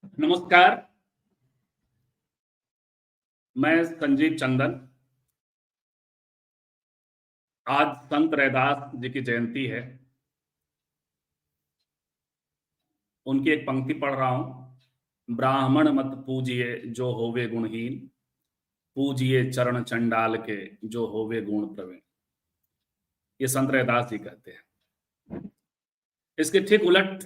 नमस्कार। मैं संजीव चंदन। आज संत रैदास जी की जयंती है। उनकी एक पंक्ति पढ़ रहा हूँ। ब्राह्मण मत पूजिए जो होवे गुणहीन, पूजिए चरण चंडाल के जो होवे गुण प्रवीण। ये संत रैदास जी कहते हैं। इसके ठीक उलट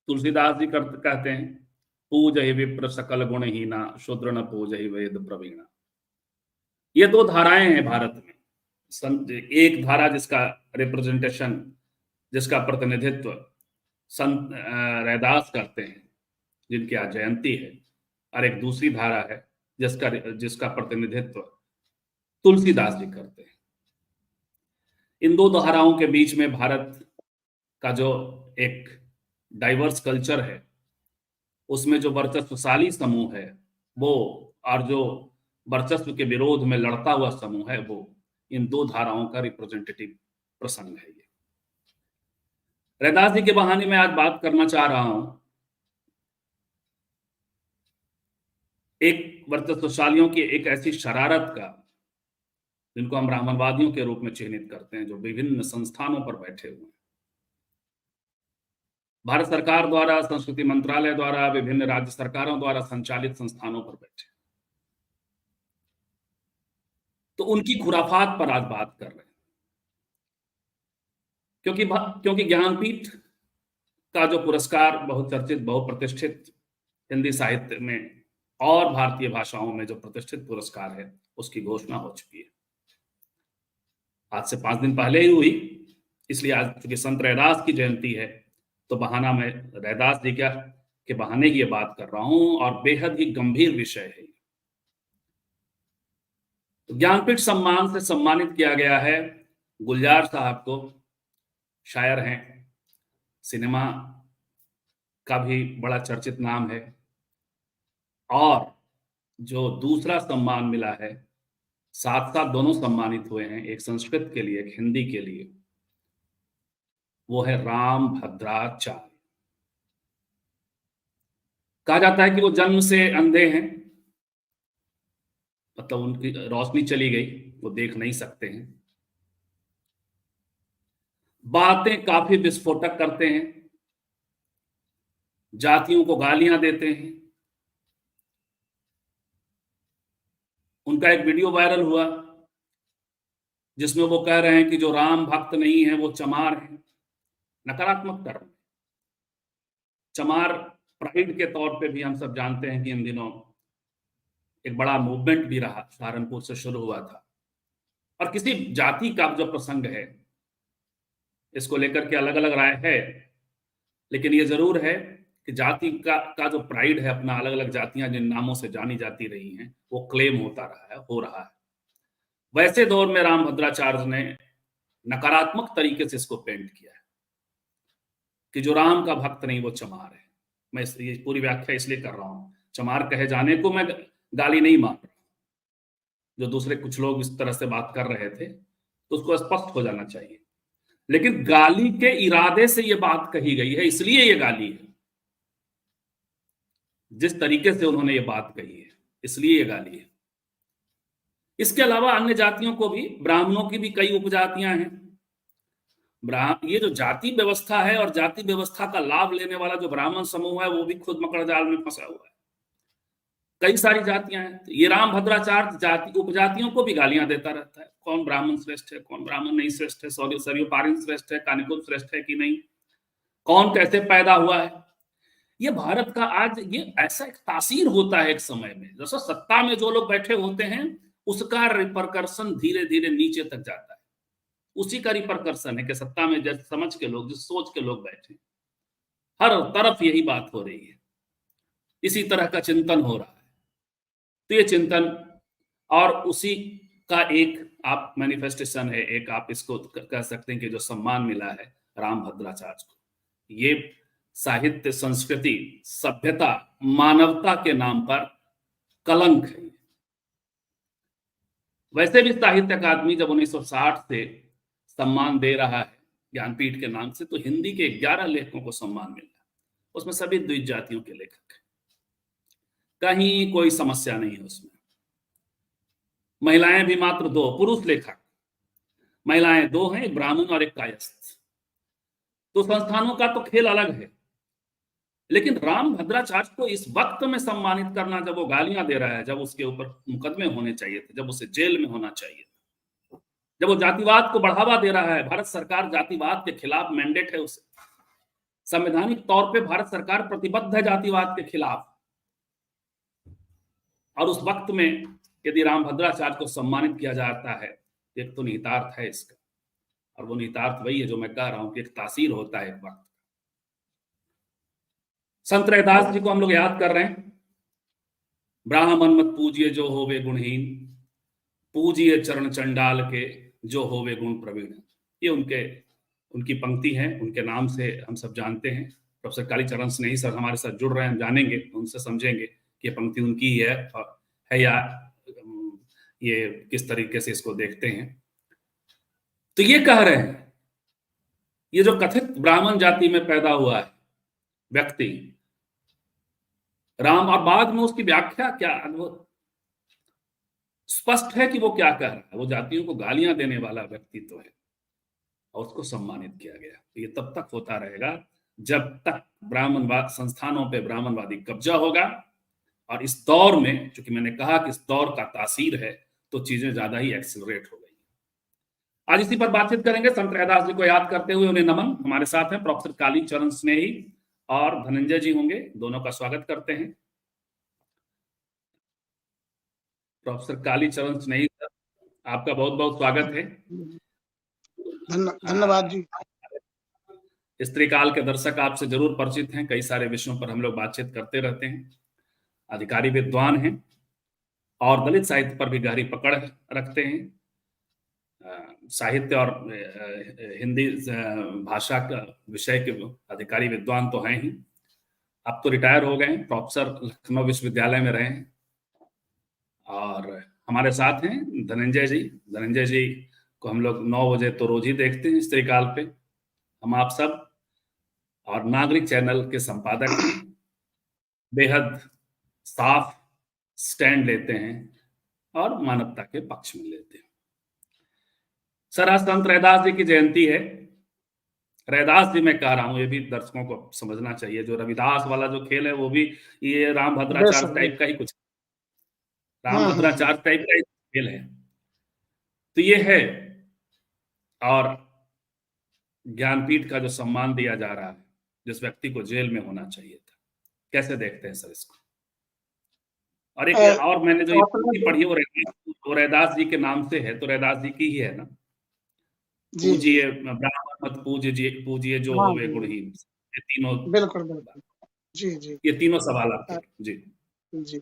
तुलसीदास जी कहते हैं, पूजहि विप्र सकल गुणहीना, शूद्र न पूजहि वेद प्रवीणा। ये दो धाराएं हैं भारत में। एक धारा जिसका रिप्रेजेंटेशन, जिसका प्रतिनिधित्व संत रैदास करते हैं, जिनकी आज जयंती है, और एक दूसरी धारा है जिसका जिसका प्रतिनिधित्व तुलसीदास जी करते हैं। इन दो धाराओं के बीच में भारत का जो एक डाइवर्स कल्चर है, उसमें जो वर्चस्वशाली समूह है वो, और जो वर्चस्व के विरोध में लड़ता हुआ समूह है वो, इन दो धाराओं का रिप्रेजेंटेटिव प्रसंग है ये। रैदास जी के बहाने में आज बात करना चाह रहा हूं एक वर्चस्वशालियों की एक ऐसी शरारत का, जिनको हम ब्राह्मणवादियों के रूप में चिन्हित करते हैं, जो विभिन्न संस्थानों पर बैठे हुए हैं। भारत सरकार द्वारा, संस्कृति मंत्रालय द्वारा, विभिन्न राज्य सरकारों द्वारा संचालित संस्थानों पर बैठे, तो उनकी खुराफात पर आज बात कर रहे हैं। क्योंकि ज्ञानपीठ का जो पुरस्कार, बहुचर्चित बहुप्रतिष्ठित हिंदी साहित्य में और भारतीय भाषाओं में जो प्रतिष्ठित पुरस्कार है, उसकी घोषणा हो चुकी है। आज से 5 दिन पहले ही हुई। इसलिए आज चूंकि संत रैदास की जयंती है, तो बहाना मैं रैदास जी के बहाने की ये बात कर रहा हूं, और बेहद ही गंभीर विषय है। तो ज्ञानपीठ सम्मान से सम्मानित किया गया है गुलजार साहब को। शायर हैं, सिनेमा का भी बड़ा चर्चित नाम है। और जो दूसरा सम्मान मिला है, साथ साथ दोनों सम्मानित हुए हैं, एक संस्कृत के लिए, एक हिंदी के लिए, वो है राम भद्राचार्य। कहा जाता है कि वो जन्म से अंधे हैं, मतलब उनकी रोशनी चली गई, वो देख नहीं सकते हैं। बातें काफी विस्फोटक करते हैं, जातियों को गालियां देते हैं। उनका एक वीडियो वायरल हुआ जिसमें वो कह रहे हैं कि जो राम भक्त नहीं है वो चमार है, नकारात्मक टर्म। चमार प्राइड के तौर पे भी हम सब जानते हैं कि इन दिनों एक बड़ा मूवमेंट भी रहा, सहारनपुर से शुरू हुआ था। और किसी जाति का जो प्रसंग है, इसको लेकर के अलग अलग राय है, लेकिन ये जरूर है कि जाति का जो प्राइड है, अपना, अलग अलग जातियां जिन नामों से जानी जाती रही हैं, वो क्लेम होता रहा है, हो रहा है। वैसे दौर में राम भद्राचार्य ने नकारात्मक तरीके से इसको पेंट किया है कि जो राम का भक्त नहीं वो चमार है। मैं ये पूरी व्याख्या इसलिए कर रहा हूं, चमार कहे जाने को मैं गाली नहीं मान रहा। जो दूसरे कुछ लोग इस तरह से बात कर रहे थे, तो उसको स्पष्ट हो जाना चाहिए। लेकिन गाली के इरादे से ये बात कही गई है, इसलिए ये गाली है। जिस तरीके से उन्होंने ये बात कही है, इसलिए ये गाली है। इसके अलावा अन्य जातियों को भी, ब्राह्मणों की भी कई उपजातियां हैं। ये जो जाति व्यवस्था है, और जाति व्यवस्था का लाभ लेने वाला जो ब्राह्मण समूह है, वो भी खुद मकड़जाल में फंसा हुआ है। कई सारी जातियां हैं। ये राम भद्राचार्य जाति उपजातियों को भी गालियां देता रहता है, कौन ब्राह्मण श्रेष्ठ है, कौन ब्राह्मण नहीं श्रेष्ठ है, सरयू पारिन श्रेष्ठ है, कानिकुल श्रेष्ठ है कि नहीं, कौन कैसे पैदा हुआ है। ये भारत का आज ये ऐसा एक तासीर होता है एक समय में, जैसा सत्ता में जो लोग बैठे होते हैं, उसका रिपरकर्शन धीरे धीरे नीचे तक जाता है। उसी का रिपरकर्शन है कि सत्ता में जिस समझ के लोग, जिस सोच के लोग बैठे, हर तरफ यही बात हो रही है, इसी तरह का चिंतन हो रहा है। तो ये चिंतन और उसी का एक आप मैनिफेस्टेशन है, एक आप इसको कह सकते हैं कि जो सम्मान मिला है राम भद्राचार्य को, ये साहित्य, संस्कृति, सभ्यता, मानवता के नाम पर कलंक है। वैसे भी साहित्य अकादमी जब 1960 से सम्मान दे रहा है ज्ञानपीठ के नाम से, तो हिंदी के 11 लेखकों को सम्मान मिला, उसमें सभी द्विज जातियों के लेखक हैं। कहीं कोई समस्या नहीं है उसमें। महिलाएं भी मात्र 2, पुरुष लेखक महिलाएं 2 हैं, एक ब्राह्मण और एक कायस्थ। तो संस्थानों का तो खेल अलग है, लेकिन राम भद्राचार्य को इस वक्त में सम्मानित करना, जब वो गालियां दे रहा है, जब उसके ऊपर मुकदमे होने चाहिए थे, जब उसे जेल में होना चाहिए, जब वो जातिवाद को बढ़ावा दे रहा है, भारत सरकार जातिवाद के खिलाफ मैंडेट है उसे, संवैधानिक तौर पे भारत सरकार प्रतिबद्ध है जातिवाद के खिलाफ, और उस वक्त में यदि राम भद्राचार्य को सम्मानित किया जाता है, एक तो निहितार्थ है इसका, और वो निहितार्थ वही है जो मैं कह रहा हूं कि एक तासीर होता है एक वक्त। संत रैदास जी को हम लोग याद कर रहे हैं। ब्राह्मण मत पूजिए जो होवे गुणहीन, पूजिए चरण चंडाल के जो होवे गुण प्रवीण। ये उनकी पंक्ति है, उनके नाम से हम सब जानते हैं। प्रोफेसर कालीचरण स्नेही सर हमारे साथ जुड़ रहे हैं, हम जानेंगे, उनसे समझेंगे कि ये पंक्ति उनकी ही है या ये किस तरीके से इसको देखते हैं। तो ये कह रहे हैं, ये जो कथित ब्राह्मण जाति में पैदा हुआ है व्यक्ति राम, और बाद में उसकी व्याख्या क्या, वो स्पष्ट है कि वो क्या कह रहा है। वो जातियों को गालियां देने वाला व्यक्ति तो है, और उसको सम्मानित किया गया। ये तब तक होता रहेगा जब तक ब्राह्मणवाद संस्थानों पे ब्राह्मणवादी कब्जा होगा। और इस दौर में, चूंकि मैंने कहा कि इस दौर का तासीर है, तो चीजें ज्यादा ही एक्सेलरेट हो गई। आज इसी पर बातचीत करेंगे। संत रैदास जी को याद करते हुए उन्हें नमन। हमारे साथ हैं प्रोफेसर कालीचरण स्नेही और धनंजय जी होंगे, दोनों का स्वागत करते हैं। प्रोफेसर कालीचरण स्नेही सर, आपका बहुत बहुत स्वागत है। धन्यवाद जी। स्त्री काल के दर्शक आपसे जरूर परिचित हैं, कई सारे विषयों पर हम लोग बातचीत करते रहते हैं। अधिकारी विद्वान हैं और दलित साहित्य पर भी गहरी पकड़ रखते हैं। साहित्य और हिंदी भाषा का विषय के अधिकारी विद्वान तो हैं ही, अब तो रिटायर हो गए, प्रोफेसर लखनऊ विश्वविद्यालय में रहे हैं। और हमारे साथ हैं धनंजय जी। धनंजय जी को हम लोग 9 बजे तो रोज ही देखते हैं स्त्री काल पे, हम आप सब, और नागरिक चैनल के संपादक हैं, बेहद साफ स्टैंड लेते हैं और मानवता के पक्ष में लेते हैं। सर, आज संत रैदास जी की जयंती है। रैदास जी मैं कह रहा हूं, ये भी दर्शकों को समझना चाहिए, जो रविदास वाला जो खेल है वो भी ये राम भद्राचार्य टाइप का ही कुछ, राम भद्राचार्य टाइप का ही खेल है। तो ये है, और ज्ञानपीठ का जो सम्मान दिया जा रहा है, जिस व्यक्ति को जेल में होना चाहिए था, कैसे देखते हैं सर इसको? और एक और मैंने जो पढ़ी वो रैदास जी के नाम से है, तो रैदास जी की ही है ना, पूजिए ब्राह्मण मत पूजिए जो होवे गुणहीन। ये तीनों, बिल्कुल बिल्कुल, जी जी, ये तीनों सवाल आपके। जी जी,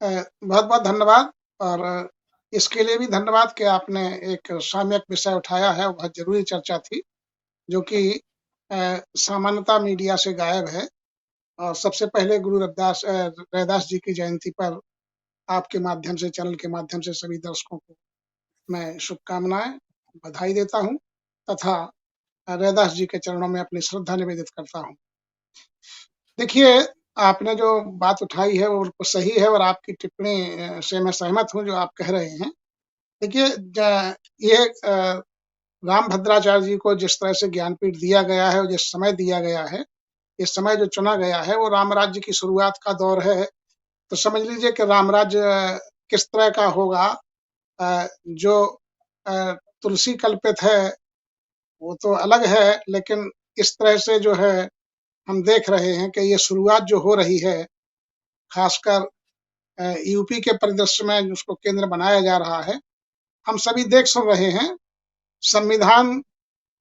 बहुत बहुत धन्यवाद। और इसके लिए भी धन्यवाद कि आपने एक साम्यक विषय उठाया है, बहुत जरूरी चर्चा थी, जो कि सामान्यता मीडिया से गायब है। और सबसे पहले गुरु रैदास जी की जयंती पर आपके माध्यम से, चैनल के माध्यम से सभी दर्शकों को मैं शुभकामनाएं, बधाई देता हूं, तथा रैदास जी के चरणों में अपनी श्रद्धा निवेदित करता हूं। देखिए, आपने जो बात उठाई है वो सही है, और आपकी टिप्पणी से मैं सहमत हूं जो आप कह रहे हैं। देखिए, ये राम भद्राचार्य जी को जिस तरह से ज्ञानपीठ दिया गया है और जिस समय दिया गया है, ये समय जो चुना गया है वो राम राज्य की शुरुआत का दौर है। तो समझ लीजिए कि राम राज्य किस तरह का होगा, जो तुलसी कल्पित है वो तो अलग है, लेकिन इस तरह से जो है हम देख रहे हैं कि ये शुरुआत जो हो रही है, खासकर यूपी के परिदृश्य में उसको केंद्र बनाया जा रहा है। हम सभी देख सुन रहे हैं संविधान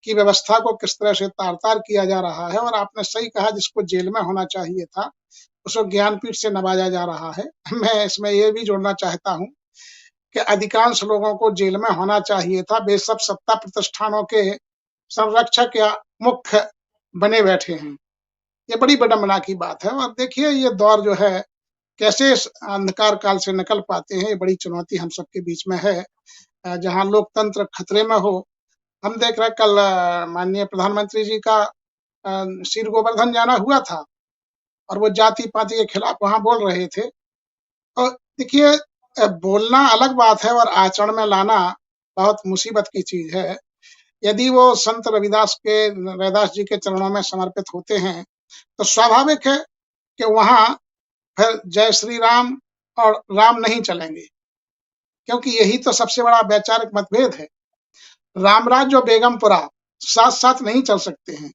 की व्यवस्था को किस तरह से तार-तार किया जा रहा है। और आपने सही कहा, जिसको जेल में होना चाहिए था उसको ज्ञानपीठ से नवाजा जा रहा है। मैं इसमें ये भी जोड़ना चाहता हूँ कि अधिकांश लोगों को जेल में होना चाहिए था, वे सब सत्ता प्रतिष्ठानों के संरक्षक या मुख्य बने बैठे हैं। ये बड़ी विडंबना की बात है। और देखिए, ये दौर जो है कैसे इस अंधकार काल से निकल पाते हैं, ये बड़ी चुनौती हम सबके बीच में है, जहाँ लोकतंत्र खतरे में हो। हम देख रहे हैं, कल माननीय प्रधानमंत्री जी का श्री गोवर्धन जाना हुआ था, और वो जाति पाति के खिलाफ वहां बोल रहे थे। और देखिए बोलना अलग बात है और आचरण में लाना बहुत मुसीबत की चीज़ है। यदि वो संत रविदास जी के चरणों में समर्पित होते हैं, तो स्वाभाविक है कि वहाँ फिर जय श्री राम और राम नहीं चलेंगे, क्योंकि यही तो सबसे बड़ा वैचारिक मतभेद है। रामराज्य और बेगमपुरा साथ-साथ नहीं चल सकते हैं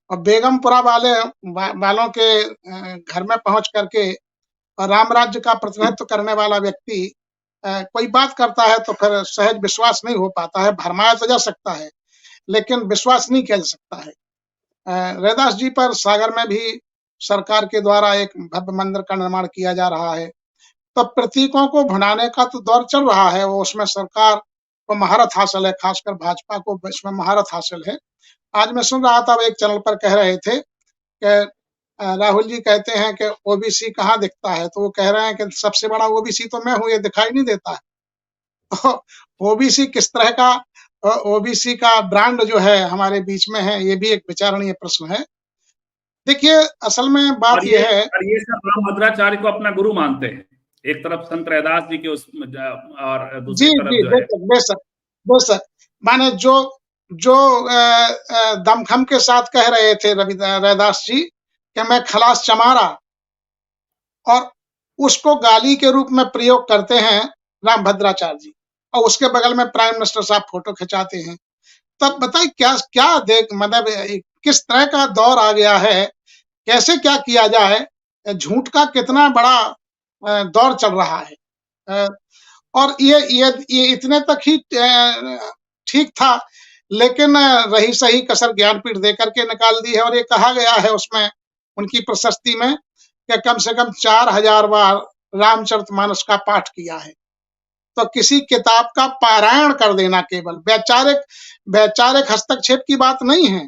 और बेगमपुरा वालों के घर में पहुँच करके और राम राज्य का प्रतिनिधित्व करने वाला व्यक्ति कोई बात करता है तो फिर सहज विश्वास नहीं हो पाता है, भरमाया तो जा सकता है, लेकिन विश्वास नहीं किया जा सकता है। रैदास जी पर सागर में भी सरकार के द्वारा एक भव्य मंदिर का निर्माण किया जा रहा है। तो प्रतीकों को भुनाने का तो दौर चल रहा है, वो उसमें सरकार को महारत हासिल है, खासकर भाजपा को इसमें महारत हासिल है। आज मैं सुन रहा था, वो एक चैनल पर कह रहे थे कि राहुल जी कहते हैं कि ओबीसी कहाँ दिखता है, तो वो कह रहे हैं कि सबसे बड़ा ओबीसी तो मैं हूँ, ये दिखाई नहीं देता है। तो ओबीसी किस तरह का ओबीसी का ब्रांड जो है हमारे बीच में है, ये भी एक विचारणीय प्रश्न है। देखिए असल में बात ये है, और ये सब रामभद्राचार्य को अपना गुरु मानते हैं। एक तरफ संत रैदास जी के उस और दूसरी जी, तरफ जी, जो है बेशक, बेशक। माने जो दमखम के साथ कह रहे थे रैदास जी कि मैं खलास चमारा, और उसको गाली के रूप में प्रयोग करते हैं रामभद्राचार्य जी, और उसके बगल में प्राइम मिनिस्टर साहब फोटो खिंचाते हैं। तब बताइए क्या क्या देख मतलब किस तरह का दौर आ गया है, कैसे क्या किया जाए? झूठ का कितना बड़ा दौर चल रहा है। और ये इतने तक ही ठीक था, लेकिन रही सही कसर ज्ञानपीठ दे करके निकाल दी है, और ये कहा गया है उसमें उनकी प्रशस्ति में कि कम से कम 4000 बार रामचरितमानस का पाठ किया है। तो किसी किताब का पारायण कर देना केवल वैचारिक हस्तक्षेप की बात नहीं है,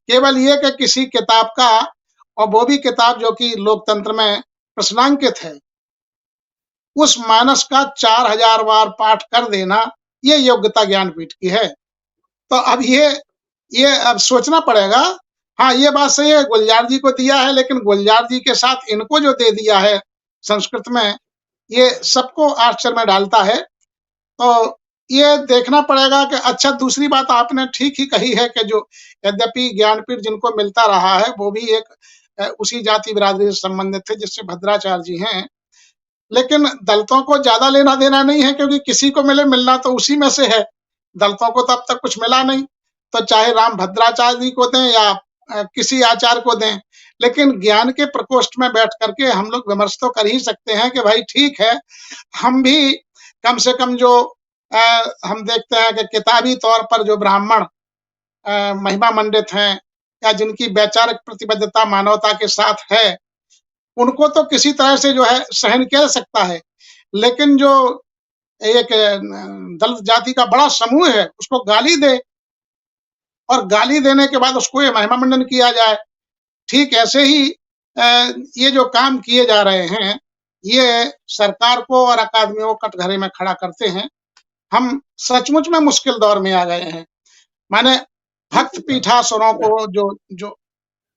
केवल ये कि किसी किताब का, और वो भी किताब जो कि लोकतंत्र में प्रश्नांकित है, उस मानस का 4000 बार पाठ कर देना, ये योग्यता ज्ञानपीठ की है। तो अब ये अब सोचना पड़ेगा। हाँ, ये बात सही है, गुलजार जी को दिया है, लेकिन गुलजार जी के साथ इनको जो दे दिया है संस्कृत में, ये सबको आश्चर्य में डालता है। तो ये देखना पड़ेगा कि अच्छा, दूसरी बात आपने ठीक ही कही है कि जो यद्यपि ज्ञानपीठ जिनको मिलता रहा है, वो भी एक उसी जाति बिरादरी से संबंधित थे जिससे भद्राचार्य जी हैं, लेकिन दलितों को ज्यादा लेना देना नहीं है, क्योंकि किसी को मिलना तो उसी में से है। दलितों को तो अब तक कुछ मिला नहीं, तो चाहे राम भद्राचार्य जी को दें या किसी आचार्य को दें, लेकिन ज्ञान के प्रकोष्ठ में बैठ करके हम लोग विमर्श तो कर ही सकते हैं कि भाई ठीक है, हम भी कम से कम जो हम देखते हैं कि किताबी तौर पर जो ब्राह्मण महिमा मंडित हैं या जिनकी वैचारिक प्रतिबद्धता मानवता के साथ है, उनको तो किसी तरह से जो है सहन किया जा सकता है, लेकिन जो एक दलित जाति का बड़ा समूह है, उसको गाली दे और गाली देने के बाद उसको ये महिमा मंडन किया जाए, ठीक ऐसे ही ये जो काम किए जा रहे हैं, ये सरकार को और अकादमियों को कटघरे में खड़ा करते हैं। हम सचमुच में मुश्किल दौर में आ गए हैं। माने भक्त पीठासुरों को जो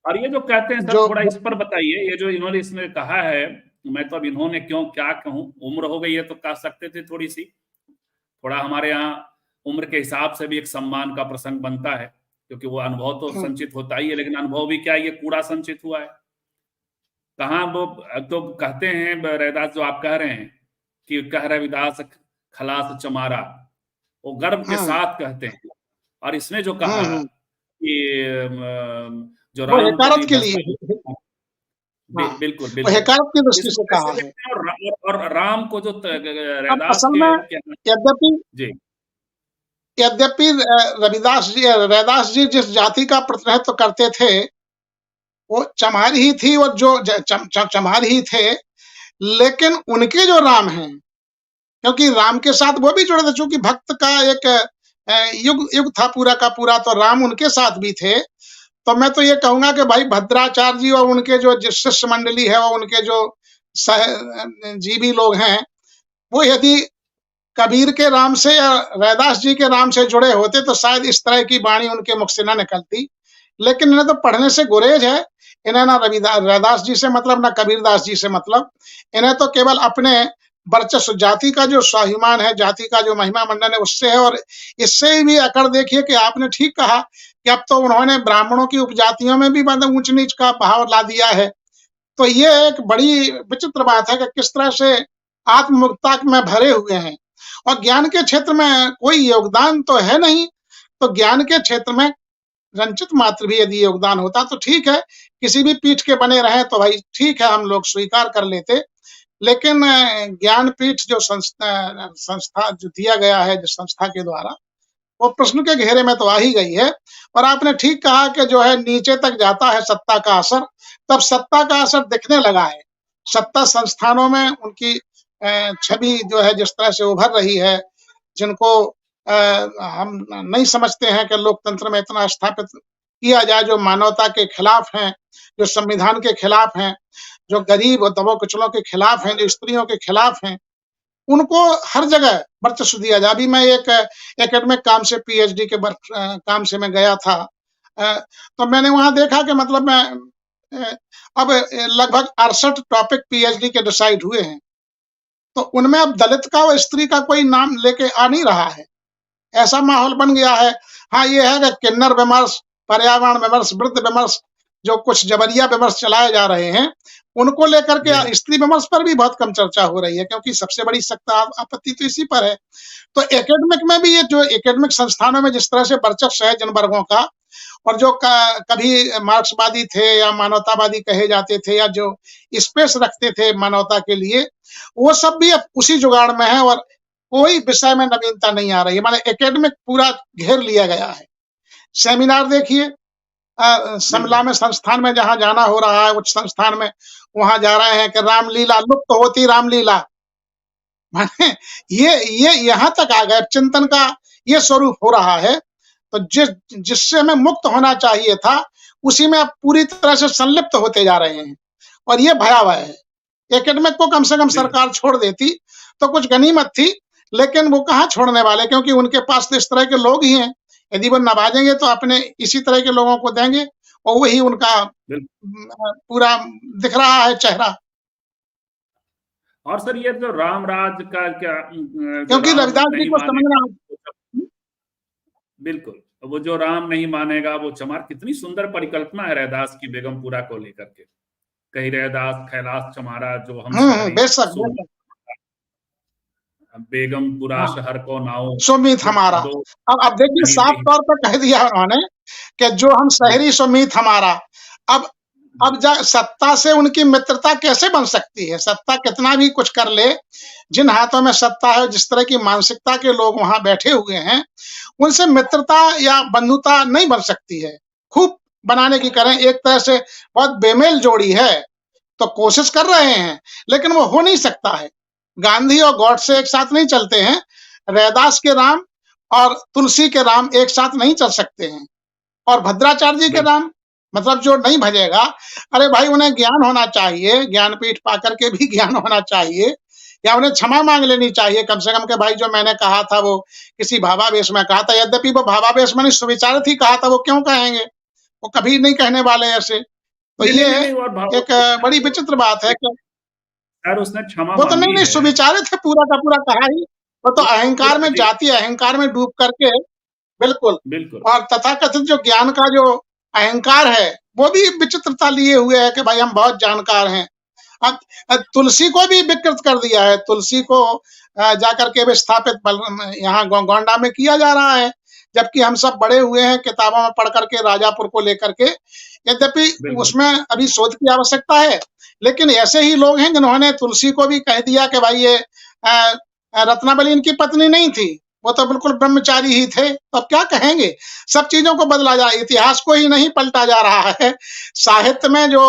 और ये जो कहते हैं सर, जो थोड़ा इस पर बताइए, ये जो इन्होंने इसमें कहा है, मैं तो अब इन्होंने क्यों क्या कहूं, उम्र हो गई है तो कह सकते थे थोड़ी सी, थोड़ा हमारे यहाँ उम्र के हिसाब से भी एक सम्मान का प्रसंग बनता है, क्योंकि वो अनुभव तो संचित होता ही है, लेकिन अनुभव भी क्या, ये कूड़ा संचित हुआ है कहाँ। वो तो कहते हैं रैदास, जो आप कह रहे हैं कि कह रविदास खलास चमारा, वो गर्व के साथ कहते हैं। और इसने जो कहा कि जो वो राम हकालत के लिए, बिल्कुल वो बिल्कुल हकालत की दृष्टि से कहा है। और राम को जो अब रैदास असल में के जी यद्यपि रैदास जी जिस जाति का प्रतिनिधित्व करते थे, वो चमार ही थी, और जो चमार ही थे, लेकिन उनके जो राम हैं, क्योंकि राम के साथ वो भी जुड़े थे, चूंकि भक्त का एक युग था पूरा का पूरा, तो राम उनके साथ भी थे। तो मैं तो ये कहूंगा कि भाई भद्राचार्य जी और उनके जो शिष्य मंडली है और उनके जो जीवी लोग हैं, वो यदि कबीर के राम से या रैदास जी के राम से जुड़े होते तो शायद इस तरह की वाणी उनके मुख से न निकलती। लेकिन इन्हें तो पढ़ने से गुरेज है। इन्हें ना रविदास जी से मतलब, ना कबीरदास जी से मतलब। इन्हें तो केवल अपने वर्चस्व, जाति का जो स्वाभिमान है, जाति का जो महिमा मंडन है, उससे है। और इससे भी अकड़ देखिए कि आपने ठीक कहा कि अब तो उन्होंने ब्राह्मणों की उपजातियों में भी मतलब ऊंच नीच का भाव ला दिया है। तो ये एक बड़ी विचित्र बात है कि किस तरह से आत्ममुक्ता में भरे हुए हैं और ज्ञान के क्षेत्र में कोई योगदान तो है नहीं। तो ज्ञान के क्षेत्र में रंचित मात्र भी यदि योगदान होता तो ठीक है, किसी भी पीठ के बने रहे तो भाई ठीक है, हम लोग स्वीकार कर लेते। लेकिन ज्ञानपीठ जो संस्था जो दिया गया है, जिस संस्था के द्वारा, वो प्रश्न के घेरे में तो आ ही गई है। और आपने ठीक कहा कि जो है नीचे तक जाता है सत्ता का असर, तब सत्ता का असर दिखने लगा है। सत्ता संस्थानों में उनकी छवि जो है जिस तरह से उभर रही है, जिनको हम नहीं समझते हैं कि लोकतंत्र में इतना स्थापित किया जाए, जो मानवता के खिलाफ हैं, जो संविधान के खिलाफ हैं, जो गरीब और दबों कुचलों के खिलाफ हैं, जो स्त्रियों के खिलाफ हैं, उनको हर जगह वर्चस्व दिया जाए। अभी मैं एक एकेडमिक काम से, पीएचडी के काम से मैं गया था। तो मैंने वहां देखा कि मतलब मैं अब लगभग 68 टॉपिक पीएचडी के डिसाइड हुए हैं। तो उनमें अब दलित का और स्त्री का कोई नाम लेके आ नहीं रहा है। ऐसा माहौल बन गया है। हाँ, ये है कि किन्नर विमर्श, पर्यावरण विमर्श, वृद्ध विमर्श, जो कुछ जबरिया विमर्श चलाए जा रहे हैं, उनको लेकर के स्त्री विमर्श पर भी बहुत कम चर्चा हो रही है, क्योंकि सबसे बड़ी सख्त आपत्ति तो इसी पर है। तो एकेडमिक में भी ये जो एकेडमिक संस्थानों में जिस तरह से वर्चस्व है जिन वर्गों का, और जो कभी मार्क्सवादी थे या मानवतावादी कहे जाते थे, या जो स्पेस रखते थे मानवता के लिए, वो सब भी अब उसी जुगाड़ में है। और कोई विषय में नवीनता नहीं आ रही है। माने एकेडमिक पूरा घेर लिया गया है। सेमिनार देखिए, शिमला में संस्थान में जहां जाना हो रहा है, उच्च संस्थान में, वहां जा रहे हैं कि रामलीला लुप्त होती, रामलीला। माने ये यहाँ तक आ गए, चिंतन का ये स्वरूप हो रहा है। तो जिससे हमें मुक्त होना चाहिए था, उसी में आप पूरी तरह से संलिप्त होते जा रहे हैं। और ये भयावह है। एकेडमिक को कम से कम सरकार छोड़ देती तो कुछ गनीमत थी, लेकिन वो कहाँ छोड़ने वाले, क्योंकि उनके पास तो इस तरह के लोग ही हैं। यदि वो नवाजेंगे तो अपने इसी तरह के लोगों को देंगे, और वही उनका पूरा दिख रहा है चेहरा। और सर, ये जो राम राज का क्या, क्योंकि रविदास जी को समझना, बिल्कुल, वो जो राम नहीं मानेगा वो चमार, कितनी सुंदर परिकल्पना है रैदास की बेगमपुरा को लेकर के। कही रैदास खैलास चमारा, जो हम बेशक बेगमपुरा शहर को नाओ सुमीत हमारा। अब देखिए, साफ तौर पर कह दिया उन्होंने कि जो हम शहरी सुमीत हमारा। अब सत्ता से उनकी मित्रता कैसे बन सकती है? सत्ता कितना भी कुछ कर ले, जिन हाथों में सत्ता है, जिस तरह की मानसिकता के लोग वहां बैठे हुए हैं, उनसे मित्रता या बंधुता नहीं बन सकती है। खूब बनाने की करें, एक तरह से बहुत बेमेल जोड़ी है, तो कोशिश कर रहे हैं, लेकिन वो हो नहीं सकता है। गांधी और गॉडसे एक साथ नहीं चलते हैं। रैदास के राम और तुलसी के राम एक साथ नहीं चल सकते हैं। और भद्राचार्य जी के राम, मतलब जो नहीं भजेगा, अरे भाई, उन्हें ज्ञान होना चाहिए, ज्ञानपीठ पा करके भी ज्ञान होना चाहिए, या उन्हें क्षमा मांग लेनी चाहिए कम से कम के भाई, जो मैंने कहा था वो किसी भावावेश में कहा था। यद्यपि वो भावावेश में नहीं, सुविचारित ही कहा था, वो क्यों कहेंगे? वो कभी नहीं कहने वाले ऐसे। तो ये एक बड़ी विचित्र बात है कि उसने क्षमा वो तो नहीं सुविचारित है, पूरा का पूरा कहा ही। वो तो अहंकार में, जाति अहंकार में डूब करके, बिल्कुल। और तथाकथित जो ज्ञान का जो अहंकार है, वो भी विचित्रता लिए हुए है कि भाई हम बहुत जानकार हैं। अब तुलसी को भी विकृत कर दिया है। तुलसी को जाकर के विस्थापित यहाँ गोंडा में किया जा रहा है, जबकि हम सब बड़े हुए हैं किताबों में पढ़ करके राजापुर को लेकर के। यद्यपि उसमें अभी शोध की आवश्यकता है, लेकिन ऐसे ही लोग हैं जिन्होंने तुलसी को भी कह दिया कि भाई ये रत्नावली इनकी पत्नी नहीं थी, वो तो बिल्कुल ब्रह्मचारी ही थे। तो अब क्या कहेंगे? सब चीजों को बदला जा, इतिहास को ही नहीं पलटा जा रहा है। साहित्य में जो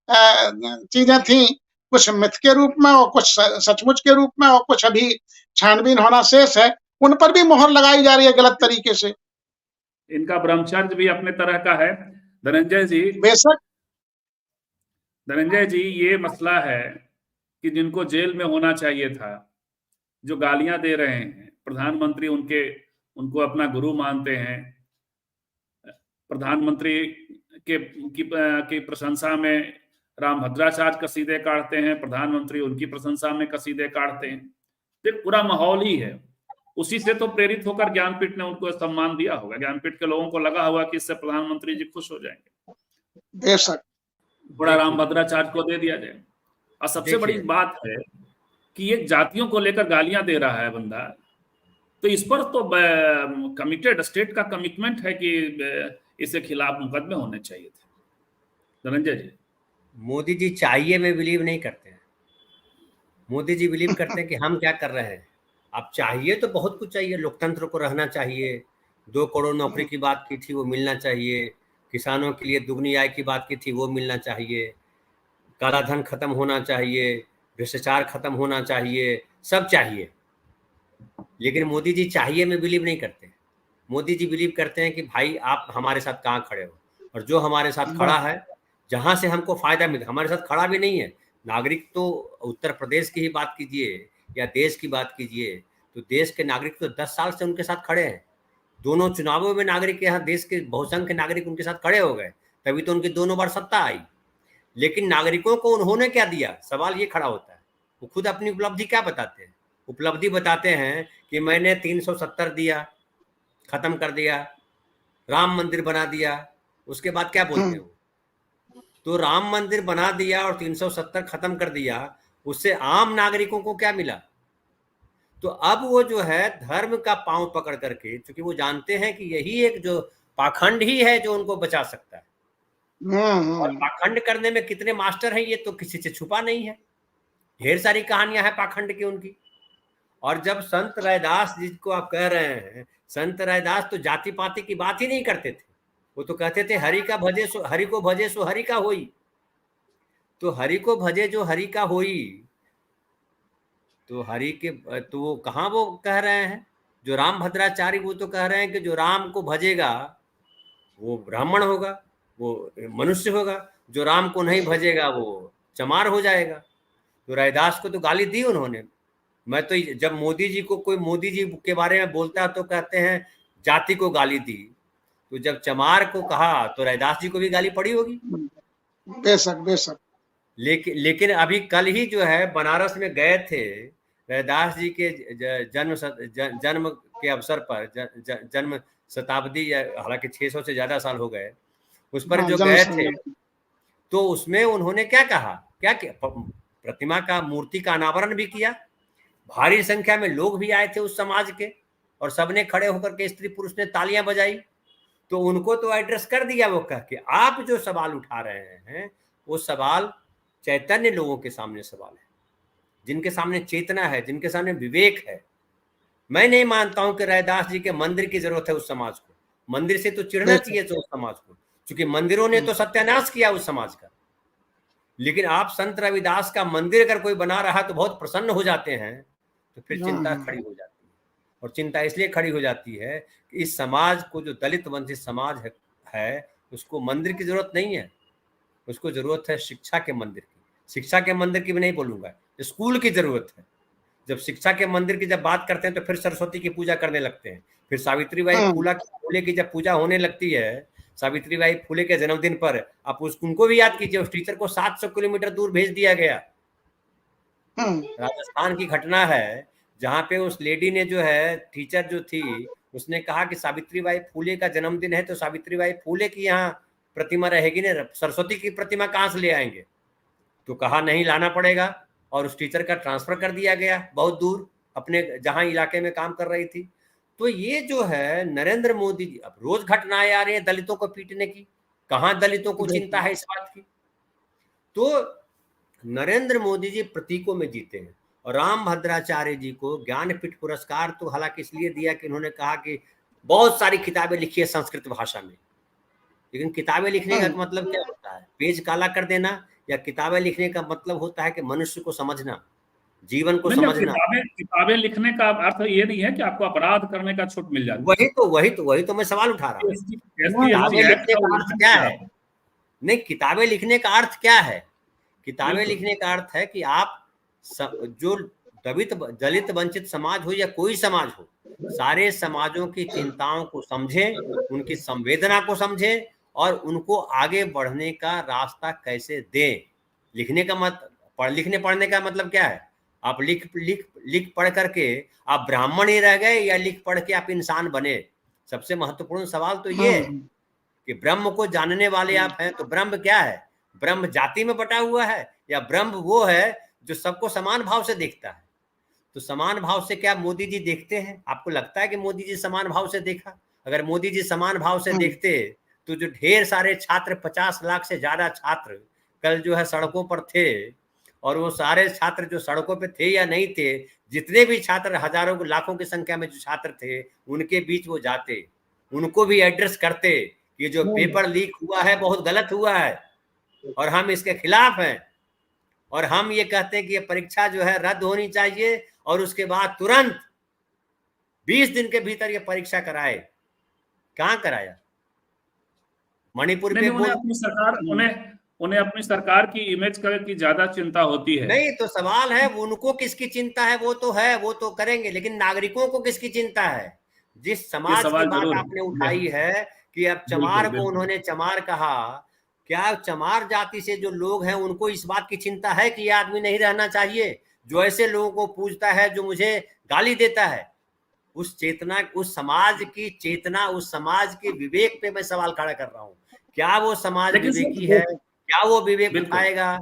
चीजें थी, कुछ मिथ के रूप में और कुछ सचमुच के रूप में, और कुछ अभी छानबीन होना शेष है, उन पर भी मोहर लगाई जा रही है गलत तरीके से। इनका ब्रह्मचर्य भी अपने तरह का है। धनंजय जी, बेशक धनंजय जी, ये मसला है कि जिनको जेल में होना चाहिए था, जो गालियां दे रहे हैं, प्रधानमंत्री उनको अपना गुरु मानते हैं, प्रधानमंत्री की प्रशंसा में रामभद्राचार्य कसीदे काटते हैं, प्रधानमंत्री उनकी प्रशंसा में कसीदे काटते हैं। तो पूरा माहौल ही है। उसी से तो प्रेरित होकर ज्ञानपीठ ने उनको सम्मान दिया होगा। ज्ञानपीठ के लोगों को लगा हुआ कि इससे प्रधानमंत्री जी खुश हो जाएंगे, बेशक थोड़ा रामभद्राचार्य को दे दिया जाए। और सबसे बड़ी बात है कि ये जातियों को लेकर गालियां दे रहा है बंदा, तो इस पर तो कमिटेड स्टेट का कमिटमेंट है कि इसके खिलाफ मुकदमे होने चाहिए थे। धनंजय जी, मोदी जी चाहिए में बिलीव नहीं करते हैं। मोदी जी बिलीव करते हैं कि हम क्या कर रहे हैं। अब चाहिए तो बहुत कुछ चाहिए, लोकतंत्र को रहना चाहिए, 2 करोड़ नौकरी की बात की थी वो मिलना चाहिए, किसानों के लिए दुगनी आय की बात की थी वो मिलना चाहिए, काला धन खत्म होना चाहिए, भ्रष्टाचार खत्म होना चाहिए, सब चाहिए। लेकिन मोदी जी चाहिए में बिलीव नहीं करते। मोदी जी बिलीव करते हैं कि भाई आप हमारे साथ कहाँ खड़े हो, और जो हमारे साथ खड़ा है, जहां से हमको फायदा मिले, हमारे साथ खड़ा भी नहीं है। नागरिक तो उत्तर प्रदेश की ही बात कीजिए या देश की बात कीजिए, तो देश के नागरिक तो 10 साल से उनके साथ खड़े हैं। दोनों चुनावों में नागरिक यहाँ देश के बहुसंख्य नागरिक उनके साथ खड़े हो गए, तभी तो उनकी दोनों बार सत्ता आई। लेकिन नागरिकों को उन्होंने क्या दिया, सवाल ये खड़ा होता है। वो खुद अपनी उपलब्धि क्या बताते हैं? उपलब्धि बताते हैं कि मैंने 370 दिया, खत्म कर दिया, राम मंदिर बना दिया। उसके बाद क्या बोलते हैं? तो राम मंदिर बना दिया और 370 खत्म कर दिया, उससे आम नागरिकों को क्या मिला? तो अब वो जो है धर्म का पांव पकड़ करके, क्योंकि वो जानते हैं कि यही एक जो पाखंड ही है जो उनको बचा सकता है। और पाखंड करने में कितने मास्टर हैं ये तो किसी से छुपा नहीं है। ढेर सारी कहानियां हैं पाखंड की उनकी। और जब संत रैदास जिसको आप कह रहे हैं, संत रैदास तो जाति पाति की बात ही नहीं करते थे। वो तो कहते थे हरि को भजे सो हरि का होई। तो हरि को भजे जो हरि का होई, तो हरि के तो वो कहाँ वो कह रहे हैं? जो रामभद्राचार्य वो तो कह रहे हैं कि जो राम को भजेगा वो ब्राह्मण होगा, वो मनुष्य होगा, जो राम को नहीं भजेगा वो चमार हो जाएगा। तो रैदास को तो गाली दी उन्होंने। मैं तो जब मोदी जी को कोई मोदी जी के बारे में बोलता है तो कहते हैं जाति को गाली दी, तो जब चमार को कहा तो रैदास जी को भी गाली पड़ी होगी। बेशक बेशक। लेकिन अभी कल ही जो है बनारस में गए थे, रैदास जी के जन्म के अवसर पर, जन्म शताब्दी, हालांकि 600 से ज्यादा साल हो गए उस पर जो गए थे, तो उसमें उन्होंने क्या कहा, क्या प्रतिमा का मूर्ति का अनावरण भी किया। भारी संख्या में लोग भी आए थे उस समाज के, और सबने खड़े होकर के स्त्री पुरुष ने तालियां बजाई। तो उनको तो एड्रेस कर दिया वो कह के, आप जो सवाल उठा रहे हैं वो सवाल चैतन्य लोगों के सामने सवाल है, जिनके सामने चेतना है, जिनके सामने विवेक है। मैं नहीं मानता हूं कि रैदास जी के मंदिर की जरूरत है उस समाज को। मंदिर से तो चिढ़ना चाहिए उस समाज को, क्योंकि मंदिरों ने तो सत्यानाश किया उस समाज का। लेकिन आप संत रविदास का मंदिर अगर कोई बना रहा तो बहुत प्रसन्न हो जाते हैं, तो फिर चिंता खड़ी हो जाती है। और चिंता इसलिए खड़ी हो जाती है कि इस समाज को, जो दलित वंचित समाज है उसको मंदिर की जरूरत नहीं है, उसको जरूरत है शिक्षा के मंदिर की। शिक्षा के मंदिर की भी नहीं बोलूंगा, स्कूल की जरूरत है। जब शिक्षा के मंदिर की जब बात करते हैं तो फिर सरस्वती की पूजा करने लगते हैं, फिर सावित्रीबाई फूले की जब पूजा होने लगती है, सावित्रीबाई फूले के जन्मदिन पर आप उनको भी याद कीजिए, उस टीचर को 700 किलोमीटर दूर भेज दिया गया। राजस्थान की घटना है जहां पे उस लेडी ने जो है, टीचर जो थी, उसने कहा कि सावित्रीबाई फूले का जन्मदिन है तो सावित्रीबाई फूले की यहाँ प्रतिमा रहेगी ना, सरस्वती की प्रतिमा कहाँ से ले आएंगे? तो कहा नहीं लाना पड़ेगा, और उस टीचर का ट्रांसफर कर दिया गया बहुत दूर, अपने जहां इलाके में काम कर रही थी। तो ये जो है नरेंद्र मोदी जी, अब रोज घटनाएं आ रही है दलितों को पीटने की, कहां दलितों को चिंता है इस बात की? तो नरेंद्र मोदी जी प्रतीकों में जीते हैं। और रामभद्राचार्य जी को ज्ञानपीठ पुरस्कार तो हालांकि इसलिए दिया कि उन्होंने कहा कि बहुत सारी किताबें लिखी है संस्कृत भाषा में। लेकिन किताबें लिखने का मतलब क्या होता है? पेज काला कर देना? या किताबें लिखने का मतलब होता है कि मनुष्य को समझना, जीवन को समझना। किताबें लिखने का अर्थ ये नहीं है कि आपको अपराध करने का छूट मिल जाए। वही तो मैं सवाल उठा रहा हूँ। किताबें लिखने का अर्थ क्या है? नहीं, किताबें लिखने का अर्थ क्या है? किताबें लिखने का अर्थ है कि आप जो दलित वंचित समाज हो या कोई समाज हो, सारे समाजों की चिंताओं को समझें, उनकी संवेदना को समझें, और उनको आगे बढ़ने का रास्ता कैसे दें। लिखने पढ़ने का मतलब क्या है? आप लिख पढ़ करके आप ब्राह्मण ही रह गए या लिख पढ़ के आप इंसान बने? सबसे महत्वपूर्ण सवाल तो ये है कि ब्रह्म को जानने वाले आप हैं, तो ब्रह्म क्या है? ब्रह्म जाति में बटा हुआ है या ब्रह्म वो है जो सबको समान भाव से देखता है? तो समान भाव से क्या मोदी जी देखते हैं? आपको लगता है कि मोदी जी समान भाव से देखा? अगर मोदी जी समान भाव से देखते तो जो ढेर सारे छात्र, 50 लाख से ज्यादा छात्र कल जो है सड़कों पर थे, और वो सारे छात्र जो सड़कों पे थे या नहीं थे, जितने भी छात्र हजारों लाखों की संख्या में जो छात्र थे, उनके बीच वो जाते, उनको भी एड्रेस करते कि जो पेपर लीक हुआ है बहुत गलत हुआ है और हम इसके खिलाफ हैं, और हम ये कहते हैं कि ये परीक्षा जो है रद्द होनी चाहिए और उसके बाद तुरंत 20 दिन के भीतर ये परीक्षा कराए। कहाँ कराया? मणिपुर पे उन्हें अपनी सरकार की इमेज की ज्यादा चिंता होती है। नहीं, तो सवाल है उनको किसकी चिंता है? वो तो है, वो तो करेंगे, लेकिन नागरिकों को किसकी चिंता है? जिस समाज की बात आपने उठाई है कि अब चमार को उन्होंने चमार कहा, क्या चमार जाति से जो लोग हैं उनको इस बात की चिंता है कि ये आदमी नहीं रहना चाहिए? जो ऐसे लोगों को पूजता है, जो मुझे गाली देता है, उस चेतना, उस समाज की चेतना, उस समाज के विवेक पे मैं सवाल खड़ा कर रहा हूँ। क्या वो समाज विवेकी है? क्या वो विवेक उठाएगा?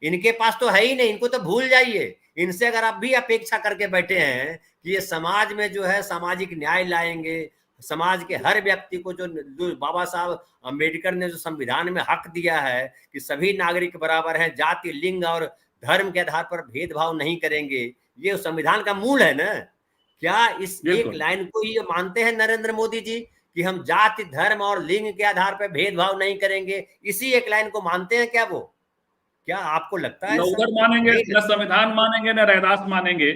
इनके पास तो है ही नहीं, इनको तो भूल जाइए। इनसे अगर आप भी अपेक्षा करके बैठे हैं कि ये समाज में जो है सामाजिक न्याय लाएंगे, समाज के हर व्यक्ति को जो बाबा साहब अम्बेडकर ने जो संविधान में हक दिया है कि सभी नागरिक बराबर हैं, जाति, लिंग और धर्म के आधार पर भेदभाव नहीं करेंगे, ये संविधान का मूल है ना? क्या इस एक लाइन को ही मानते हैं नरेंद्र मोदी जी कि हम जाति, धर्म और लिंग के आधार पर भेदभाव नहीं करेंगे? इसी एक लाइन को मानते हैं क्या वो? क्या आपको लगता है? उधर मानेंगे न संविधान मानेंगे न रैदास मानेंगे।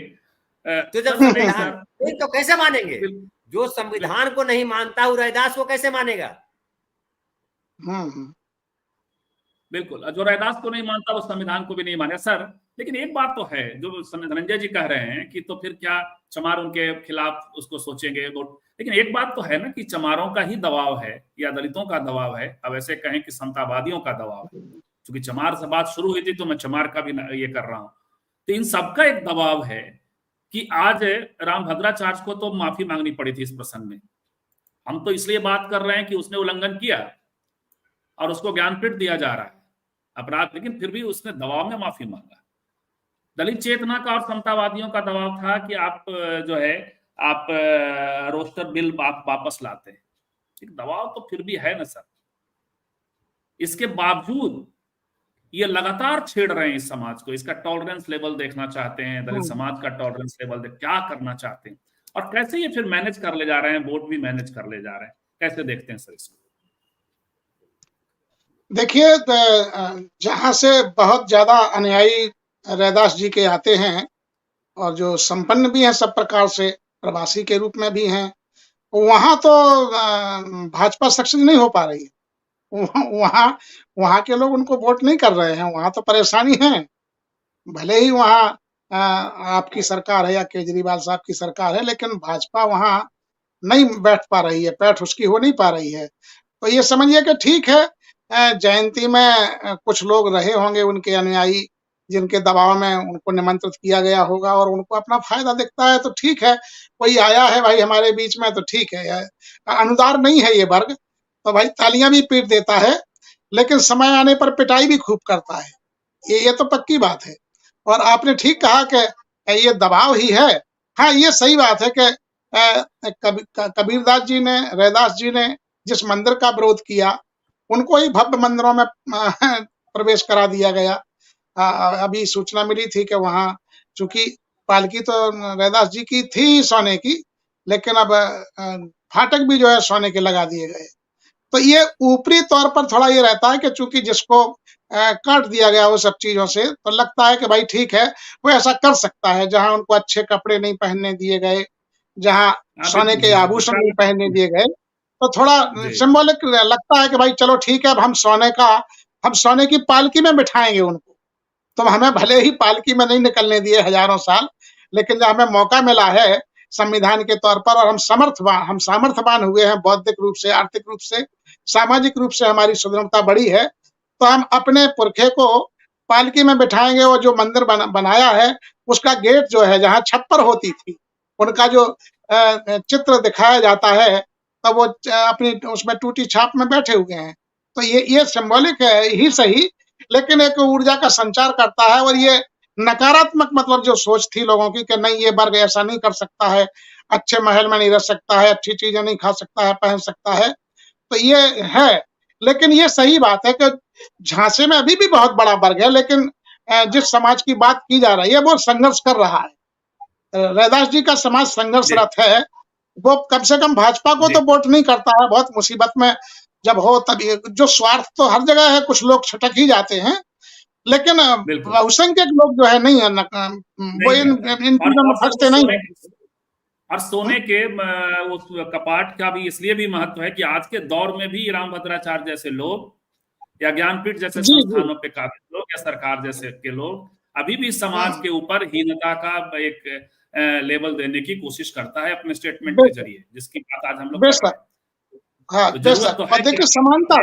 तो जब संविधान तो कैसे मानेंगे? जो संविधान को नहीं मानता वो रैदास को कैसे मानेगा? बिल्कुल, जो रैदास को नहीं मानता वो संविधान को भी नहीं मानेगा सर। लेकिन एक बात तो है जो धनंजय जी कह रहे हैं कि तो फिर क्या चमार उनके खिलाफ उसको सोचेंगे वोट, लेकिन एक बात तो है ना कि चमारों का ही दबाव है या दलितों का दबाव है, अब ऐसे कहें कि समतावादियों का दबाव है। क्योंकि चमार से बात शुरू हुई थी तो मैं चमार का भी ये कर रहा हूं, तो इन सबका एक दबाव है कि आज रामभद्राचार्य को तो माफी मांगनी पड़ी थी इस प्रसंग में। हम तो इसलिए बात कर रहे हैं कि उसने उल्लंघन किया और उसको ज्ञानपीठ दिया जा रहा है अपराध, लेकिन फिर भी उसने दबाव में माफी मांगा। दलित चेतना का और समतावादियों का दबाव था कि आप जो है आप रोस्टर बिल आप वापस लाते हैं। एक दबाव तो फिर भी है ना सर। इसके बावजूद ये लगातार छेड़ रहे हैं इस समाज को, इसका टॉलरेंस लेवल देखना चाहते हैं, दलित समाज का टॉलरेंस लेवल क्या करना चाहते हैं और कैसे ये फिर मैनेज कर ले जा रहे हैं, वोट भी मैनेज कर ले जा रहे हैं। कैसे देखते हैं सर इसको? देखिए, जहां से बहुत ज्यादा अनुयायी रैदास जी के आते हैं और जो संपन्न भी हैं सब प्रकार से, प्रवासी के रूप में भी हैं, वहां तो भाजपा सक्सेस नहीं हो पा रही है। वहां के लोग उनको वोट नहीं कर रहे हैं, वहां तो परेशानी है। भले ही वहां आपकी सरकार है या केजरीवाल साहब की सरकार है, लेकिन भाजपा वहां नहीं बैठ पा रही है, पैठ उसकी हो नहीं पा रही है। तो ये समझिए कि ठीक है, जयंती में कुछ लोग रहे होंगे उनके अनुयायी जिनके दबाव में उनको निमंत्रित किया गया होगा और उनको अपना फायदा दिखता है तो ठीक है, कोई आया है भाई हमारे बीच में तो ठीक है। अनुदार नहीं है ये वर्ग, तो भाई तालियां भी पीट देता है, लेकिन समय आने पर पिटाई भी खूब करता है। ये तो पक्की बात है। और आपने ठीक कहा कि ये दबाव ही है। हाँ, ये सही बात है कि कबीरदास जी ने, रैदास जी ने जिस मंदिर का विरोध किया उनको ही भव्य मंदिरों में प्रवेश करा दिया गया। अभी सूचना मिली थी कि वहां चूंकि पालकी तो रैदास जी की थी सोने की, लेकिन अब फाटक भी जो है सोने के लगा दिए गए। तो ये ऊपरी तौर पर थोड़ा ये रहता है कि चूंकि जिसको काट दिया गया वो सब चीजों से, तो लगता है कि भाई ठीक है वो ऐसा कर सकता है। जहां उनको अच्छे कपड़े नहीं पहनने दिए गए, जहां सोने के आभूषण नहीं पहनने दिए गए, तो थोड़ा सिंबॉलिक लगता है कि भाई चलो ठीक है, अब हम सोने की पालकी में बिठाएंगे उनको। तो हमें भले ही पालकी में नहीं निकलने दिए हजारों साल, लेकिन जब हमें मौका मिला है संविधान के तौर पर और हम सामर्थ्यवान हुए हैं बौद्धिक रूप से, आर्थिक रूप से, सामाजिक रूप से हमारी सुदृढ़ता बढ़ी है, तो हम अपने पुरखे को पालकी में बिठाएंगे। और जो मंदिर बनाया है उसका गेट जो है, जहाँ छप्पर होती थी, उनका जो चित्र दिखाया जाता है, तब वो अपनी उसमें टूटी छाप में बैठे हुए हैं। तो ये सिंबॉलिक है ही सही, लेकिन एक ऊर्जा का संचार करता है। और ये नकारात्मक मतलब जो सोच थी लोगों की कि नहीं, ये वर्ग ऐसा नहीं कर सकता है, अच्छे महल में नहीं रह सकता है, अच्छी चीजें नहीं खा सकता है, पहन सकता है, तो ये है। लेकिन ये सही बात है कि झांसी में अभी भी बहुत बड़ा वर्ग है, लेकिन जिस समाज की बात की जा रही है वो संघर्ष कर रहा है। रैदास जी का समाज संघर्षरत है। वो कम से कम भाजपा को तो वोट नहीं करता है। बहुत मुसीबत में जब हो तब जो स्वार्थ तो हर जगह है, कुछ लोग छटक ही जाते हैं, लेकिन बहुसंख्यक लोग जो है नहीं है, वो इन चीजों में फंसते नहीं है। और सोने के उस कपाट का भी इसलिए भी महत्व है कि आज के दौर में भी रामभद्राचार्य जैसे लोग या ज्ञानपीठ जैसे संस्थानों पे काबिल लोग या सरकार जैसे के लोग अभी भी समाज के ऊपर हीनता का एक लेवल देने की कोशिश करता है अपने स्टेटमेंट के जरिए, जिसकी बात आज हम लोग कर रहे हैं। हाँ, और देखिए समानता,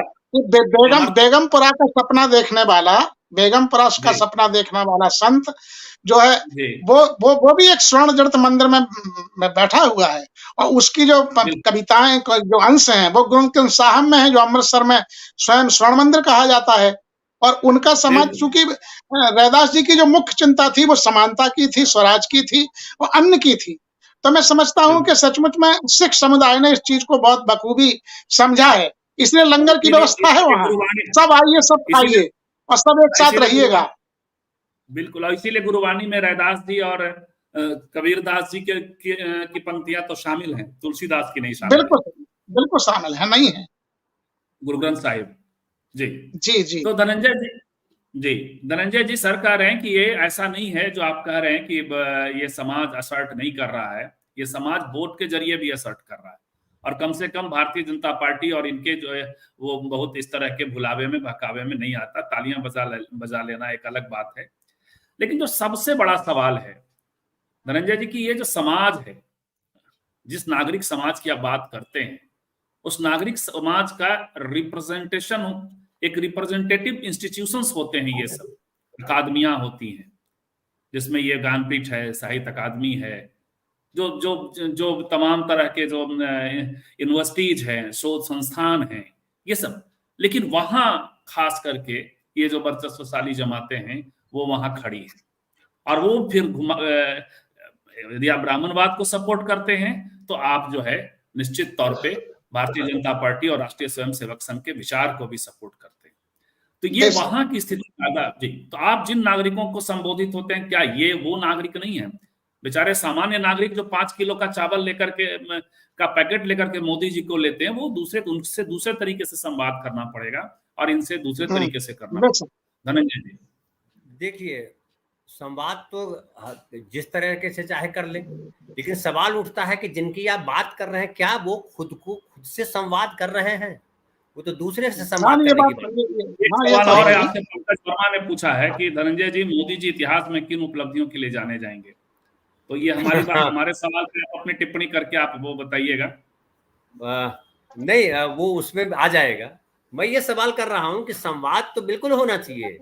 बेगमपुरा का सपना देखने वाला, बेगमपुरा का सपना देखने वाला संत जो है, वो भी एक स्वर्ण जड़ित मंदिर में बैठा हुआ है। और उसकी जो कविताएं, जो अंश हैं, वो गुरुकिन साहब में है, जो अमृतसर में स्वयं स्वर्ण मंदिर कहा जाता है। और उनका समाज, चूंकि रैदास जी की जो मुख्य चिंता थी वो समानता की थी, स्वराज की थी और अन्न की थी। तो मैं समझता हूं कि सचमुच में सिख समुदाय ने इस चीज को बहुत बखूबी समझा है, इसलिए लंगर की व्यवस्था है वहां। सब आइए, सब खाइए और सब एक साथ रहिएगा। बिल्कुल, और इसीलिए गुरुवाणी में रैदास जी और कबीरदास जी की पंक्तियां तो शामिल हैं, तुलसीदास की नहीं शामिल। बिल्कुल शामिल है, नहीं है। गुरु ग्रंथ साहिब जी जी। तो धनंजय जी सर कह रहे हैं कि ये ऐसा नहीं है जो आप कह रहे हैं कि ये समाज असर्ट नहीं कर रहा है, ये समाज वोट के जरिए भी असर्ट कर रहा है। और कम से कम भारतीय जनता पार्टी और इनके जो है वो बहुत इस तरह के भुलावे में बहकावे में नहीं आता। तालियां बजा लेना एक अलग बात है, लेकिन जो सबसे बड़ा सवाल है धनंजय जी की, ये जो समाज है, जिस नागरिक समाज की आप बात करते हैं, उस नागरिक समाज का रिप्रेजेंटेशन, एक रिप्रेजेंटेटिव इंस्टीट्यूशंस होते हैं, ये सब अकादमियां होती हैं, जिसमें ये ज्ञानपीठ है, साहित्य अकादमी है, जो तमाम तरह के जो यूनिवर्सिटीज हैं, शोध संस्थान हैं, ये सब। लेकिन वहां खास करके ये जो वर्चस्वशाली जमातें हैं वो वहां खड़ी है। और वो फिर यदि आप ब्राह्मणवाद को सपोर्ट करते हैं तो आप जो है निश्चित तौर पे भारतीय जनता पार्टी और राष्ट्रीय स्वयंसेवक संघ के विचार को भी सपोर्ट करते हैं। तो ये वहां की स्थिति ज्यादा जी। तो आप जिन नागरिकों को संबोधित होते हैं, क्या ये वो नागरिक नहीं है? बेचारे सामान्य नागरिक जो 5 किलो का चावल लेकर के का पैकेट लेकर के मोदी जी को लेते हैं, वो उनसे दूसरे तरीके से संवाद करना पड़ेगा और इनसे दूसरे तरीके से करना पड़ेगा। धनंजय जी देखिए, संवाद तो जिस तरह से चाहे कर ले, लेकिन सवाल उठता है कि जिनकी आप बात कर रहे हैं, क्या वो खुद से संवाद कर रहे हैं? वो तो दूसरे से संवाद करने की बात। सवाल और है आपसे, पंकज वर्मा ने पूछा है कि धनंजय जी, मोदी जी इतिहास में किन उपलब्धियों के लिए जाने जाएंगे? तो ये हमारी बात, हमारे सवाल पे आप अपनी टिप्पणी करके आप वो बताइएगा। नहीं, वो उसमें आ जाएगा। मैं ये सवाल कर रहा हूं कि संवाद तो बिल्कुल होना चाहिए।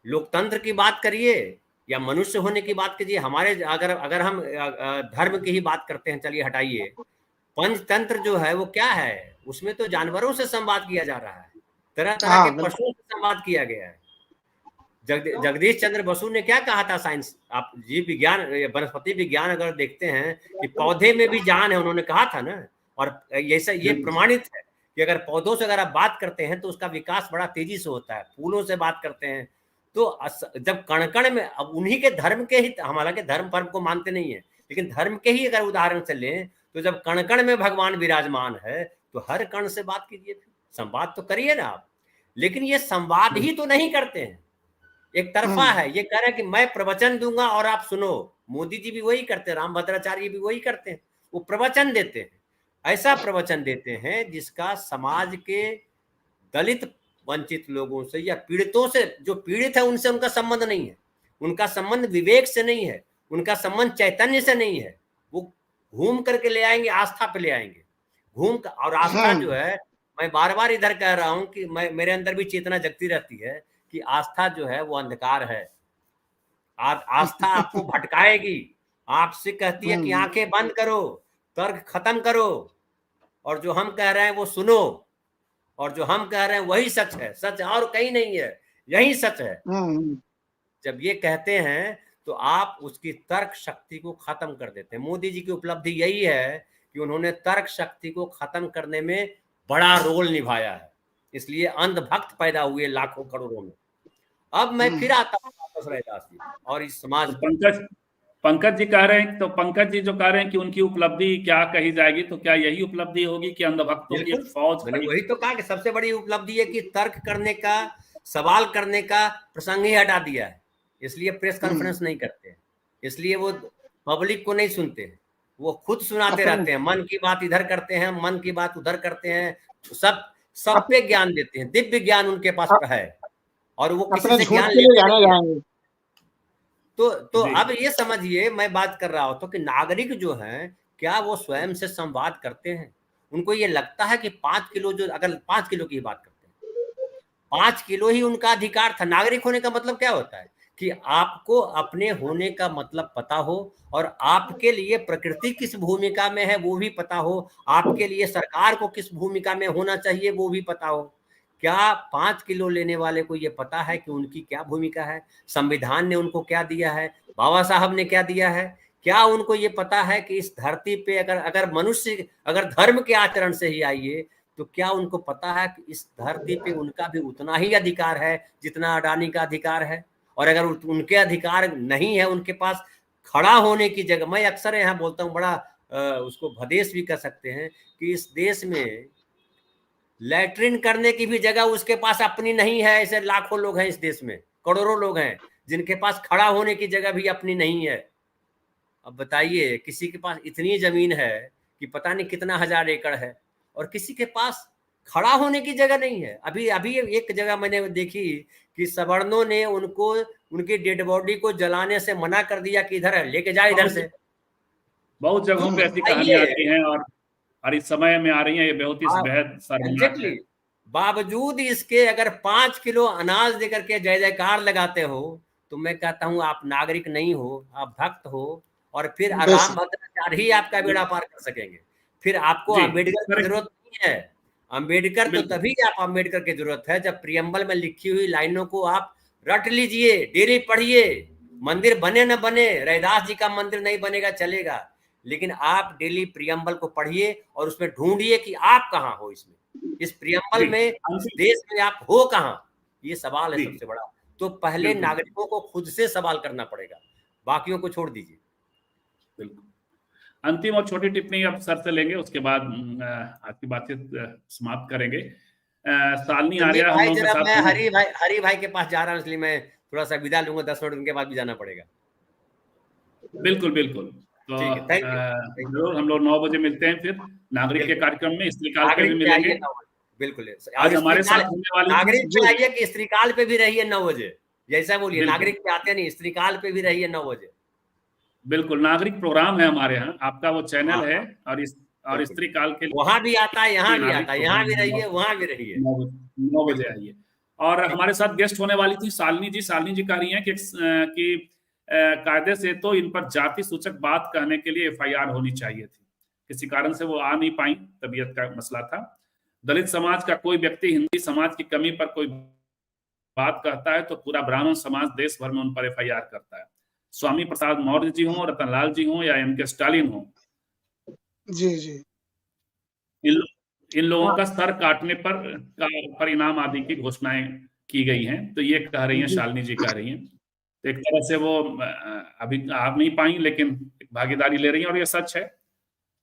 लोकतंत्र की बात करिए या मनुष्य होने की बात कीजिए। हमारे अगर हम धर्म की ही बात करते हैं, चलिए हटाइए, पंचतंत्र जो है वो क्या है? उसमें तो जानवरों से संवाद किया जा रहा है, तरह तरह के पशुओं से संवाद किया गया है। जगदीश चंद्र बसु ने क्या कहा था? साइंस, आप जीव विज्ञान, वनस्पति विज्ञान अगर देखते हैं कि पौधे में भी जान है, उन्होंने कहा था ना। और ये प्रमाणित है कि अगर पौधों से अगर आप बात करते हैं तो उसका विकास बड़ा तेजी से होता है। फूलों से बात करते हैं तो जब कण कण में, अब उन्हीं के धर्म के ही, हालांकि धर्म पर्व को मानते नहीं है, लेकिन धर्म के ही अगर उदाहरण से लें तो जब कण कण में भगवान विराजमान है तो हर कण से बात कीजिए, संवाद तो करिए ना आप। लेकिन ये संवाद ही तो नहीं करते हैं, एक तरफा है। ये कह रहे हैं कि मैं प्रवचन दूंगा और आप सुनो। मोदी जी भी वही करते हैं, रामभद्राचार्य भी वही करते हैं, वो प्रवचन देते हैं। ऐसा प्रवचन देते हैं जिसका समाज के दलित वंचित लोगों से या पीड़ितों से, जो पीड़ित है उनसे उनका संबंध नहीं है, उनका संबंध विवेक से नहीं है, उनका संबंध चैतन्य से नहीं है। वो घूम करके ले आएंगे, आस्था पे ले आएंगे, घूम कर। और आस्था जो है, मैं बार बार इधर कह रहा हूं कि मेरे अंदर भी चेतना जगती रहती है कि आस्था जो है वो अंधकार है। आस्था आपको भटकाएगी, आपसे कहती है कि आंखें बंद करो, तर्क खत्म करो, और जो हम कह रहे हैं वो सुनो, और जो हम कह रहे हैं वही सच है, सच और कहीं नहीं है, यही सच है। जब ये कहते हैं तो आप उसकी तर्क शक्ति को खत्म कर देते हैं। मोदी जी की उपलब्धि यही है कि उन्होंने तर्क शक्ति को खत्म करने में बड़ा रोल निभाया है, इसलिए अंधभक्त पैदा हुए लाखों करोड़ों में। अब मैं फिर आता हूँ वापस रैदास जी और इस समाज तो पंकज जी कह रहे हैं, तो पंकज जी जो कह रहे हैं कि उनकी उपलब्धि क्या कही जाएगी, तो क्या यही उपलब्धि होगी कि अंधभक्तों की एक फौज? मैंने वही तो कहा कि सबसे बड़ी उपलब्धि है कि तर्क करने का, सवाल करने का प्रसंग ही हटा दिया है, इसलिए प्रेस कॉन्फ्रेंस नहीं करते, इसलिए वो पब्लिक को नहीं सुनते, वो खुद सुनाते रहते हैं, मन की बात इधर करते हैं, मन की बात उधर करते हैं, सब पे ज्ञान देते हैं, दिव्य ज्ञान उनके पास है, और वो किसी से ज्ञान लेते तो अब ये समझिए, मैं बात कर रहा हूं तो कि नागरिक जो हैं क्या वो स्वयं से संवाद करते हैं? उनको ये लगता है कि 5 किलो, जो अगर 5 किलो की बात करते हैं, 5 किलो ही उनका अधिकार था। नागरिक होने का मतलब क्या होता है कि आपको अपने होने का मतलब पता हो, और आपके लिए प्रकृति किस भूमिका में है वो भी पता हो, आपके लिए सरकार को किस भूमिका में होना चाहिए वो भी पता हो। क्या 5 किलो लेने वाले को ये पता है कि उनकी क्या भूमिका है, संविधान ने उनको क्या दिया है, बाबा साहब ने क्या दिया है? क्या उनको ये पता है कि इस धरती पे अगर मनुष्य अगर धर्म के आचरण से ही आइए, तो क्या उनको पता है कि इस धरती पे उनका भी उतना ही अधिकार है जितना अडानी का अधिकार है? और अगर उनके अधिकार नहीं है उनके पास खड़ा होने की जगह, मैं अक्सर यहाँ बोलता हूँ, बड़ा उसको भदेश भी कर सकते हैं कि इस देश में लैट्रिन करने की भी जगह उसके पास अपनी नहीं है। ऐसे लाखों लोग हैं इस देश में, करोड़ों लोग हैं जिनके पास खड़ा होने की जगह भी अपनी नहीं है। अब बताइए, किसी के पास इतनी जमीन है कि पता नहीं कितना 1000 एकड़ है, और किसी के पास खड़ा होने की जगह नहीं है। अभी एक जगह मैंने देखी कि सवर्णों ने उनको उनकी डेड बॉडी को जलाने से मना कर दिया कि इधर है, लेके जाए इधर से। बहुत जगहों पे ऐसी कहानियां आती हैं और इस समय में आ रही हैं, ये बहुत ही बेहद शर्मनाक है। बावजूद इसके अगर 5 किलो अनाज देकर के जय जयकार लगाते हो, तो मैं कहता हूं आप नागरिक नहीं हो, आप भक्त हो, और फिर राम भद्राचार्य ही आपका बेड़ा पार कर सकेंगे। फिर आपको अम्बेडकर की जरूरत नहीं है। अम्बेडकर तो तभी आप अम्बेडकर की जरूरत है जब प्रियम्बल में लिखी हुई लाइनों को आप रट लीजिए, डेली पढ़िए। मंदिर बने न बने, रैदास जी का मंदिर नहीं बनेगा चलेगा, लेकिन आप डेली प्रियम्बल को पढ़िए और उसमें ढूंढिए कि आप कहाँ हो इसमें, इस प्रियम्बल में, इस देश में आप हो कहाँ। ये सवाल है सबसे बड़ा। तो पहले नागरिकों को खुद से सवाल करना पड़ेगा, बाकियों को छोड़ दीजिए। बिल्कुल। अंतिम और छोटी टिप्पणी अब सर से लेंगे, उसके बाद आज की बातचीत समाप्त करेंगे। शालिनी आर्या हम लोगों के साथ। मैं हरी भाई के पास जा रहा हूँ, इसलिए मैं थोड़ा सा विदा लूंगा, 10 मिनट उनके बाद भी जाना पड़ेगा। बिल्कुल बिल्कुल। तो जरूर हम लोग 9 बजे मिलते हैं फिर नागरिक के कार्यक्रम में, स्त्रीकाल पे भी मिलेंगे। बिल्कुल। आज हमारे साथ होने वाले नागरिक पे आइए कि स्त्रीकाल पे भी रहिए 9 बजे, जैसा बोलिए। नागरिक पे आते नहीं, स्त्रीकाल पे भी रहिए 9 बजे। बिल्कुल, नागरिक प्रोग्राम है हमारे यहाँ, आपका वो चैनल है, और स्त्रीकाल के वहां भी आता है, यहाँ भी आता है, यहाँ भी रहिए, वहां भी रहिए। 9 बजे आइए। और हमारे साथ गेस्ट होने वाली थी शालिनी जी कह रही हैं कि कायदे से तो इन पर जाति सूचक बात कहने के लिए FIR होनी चाहिए थी, किसी कारण से वो आ नहीं पाई, तबीयत का मसला था। दलित समाज का कोई व्यक्ति हिंदी समाज की कमी पर कोई बात कहता है तो पूरा ब्राह्मण समाज देश भर में उन पर FIR करता है। स्वामी प्रसाद मौर्य जी हों, रतनलाल जी हों, या MK स्टालिन हों, जी इन लोगों का सर काटने पर इनाम आदि की घोषणाएं की गई हैं। तो ये कह रही हैं, शालिनी जी कह रही हैं। तो एक तरह से वो अभी आ नहीं पाई, लेकिन भागीदारी ले रही हैं, और ये सच है।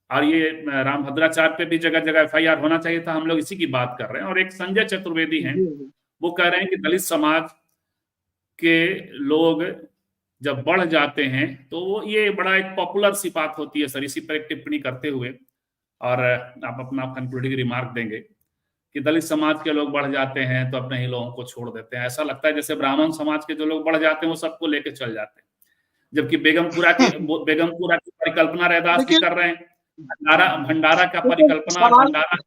और ये राम भद्राचार्य पे भी जगह जगह FIR होना चाहिए था, हम लोग इसी की बात कर रहे हैं। और एक संजय चतुर्वेदी हैं, वो कह रहे हैं कि दलित समाज के लोग जब बढ़ जाते हैं तो वो, ये बड़ा एक पॉपुलर सी बात होती है सर, इसी पर एक टिप्पणी करते हुए, और आप अपना कंक्लूडिंग रिमार्क देंगे कि दलित समाज के लोग बढ़ जाते हैं तो अपने ही लोगों को छोड़ देते हैं। ऐसा लगता है जैसे ब्राह्मण समाज के जो लोग बढ़ जाते हैं वो सबको लेके चल जाते हैं, जबकि बेगमपुरा की परिकल्पना रैदास जी कर रहे हैं। भंडारा का परिकल्पना, भंडारा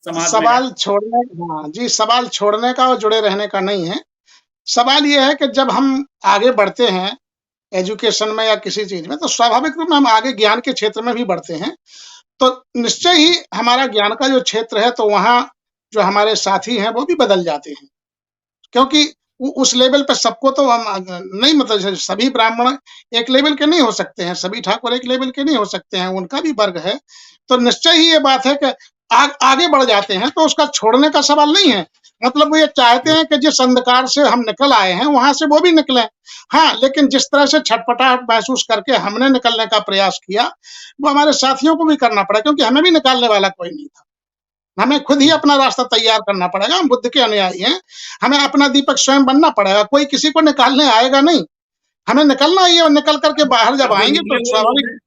समाज में है। सवाल छोड़ने हाँ जी, सवाल छोड़ने का और जुड़े रहने का नहीं है। सवाल ये है कि जब हम आगे बढ़ते हैं एजुकेशन में या किसी चीज़ में, तो स्वाभाविक रूप में हम आगे ज्ञान के क्षेत्र में भी बढ़ते हैं। तो निश्चय ही हमारा ज्ञान का जो क्षेत्र है, तो वहाँ जो हमारे साथी हैं, वो भी बदल जाते हैं। क्योंकि उस लेवल पे सबको तो हम नहीं, मतलब सभी ब्राह्मण एक लेवल के नहीं हो सकते हैं, सभी ठाकुर एक लेवल के नहीं हो सकते हैं, उनका भी वर्ग है। तो निश्चय ही ये बात है कि आगे बढ़ जाते हैं, तो उसका छोड़ने का सवाल नहीं है। मतलब वो ये चाहते हैं कि जिस अंधकार से हम निकल आए हैं, वहां से वो भी निकले। हाँ, लेकिन जिस तरह से छटपटाहट महसूस करके हमने निकलने का प्रयास किया, वो हमारे साथियों को भी करना पड़ा, क्योंकि हमें भी निकालने वाला कोई नहीं था। हमें खुद ही अपना रास्ता तैयार करना पड़ेगा। हम बुद्ध के अनुयायी हैं, हमें अपना दीपक स्वयं बनना पड़ेगा। कोई किसी को निकालने आएगा नहीं, हमें निकलना ही है। और निकल करके बाहर जब आएंगे तो स्वाभाविक।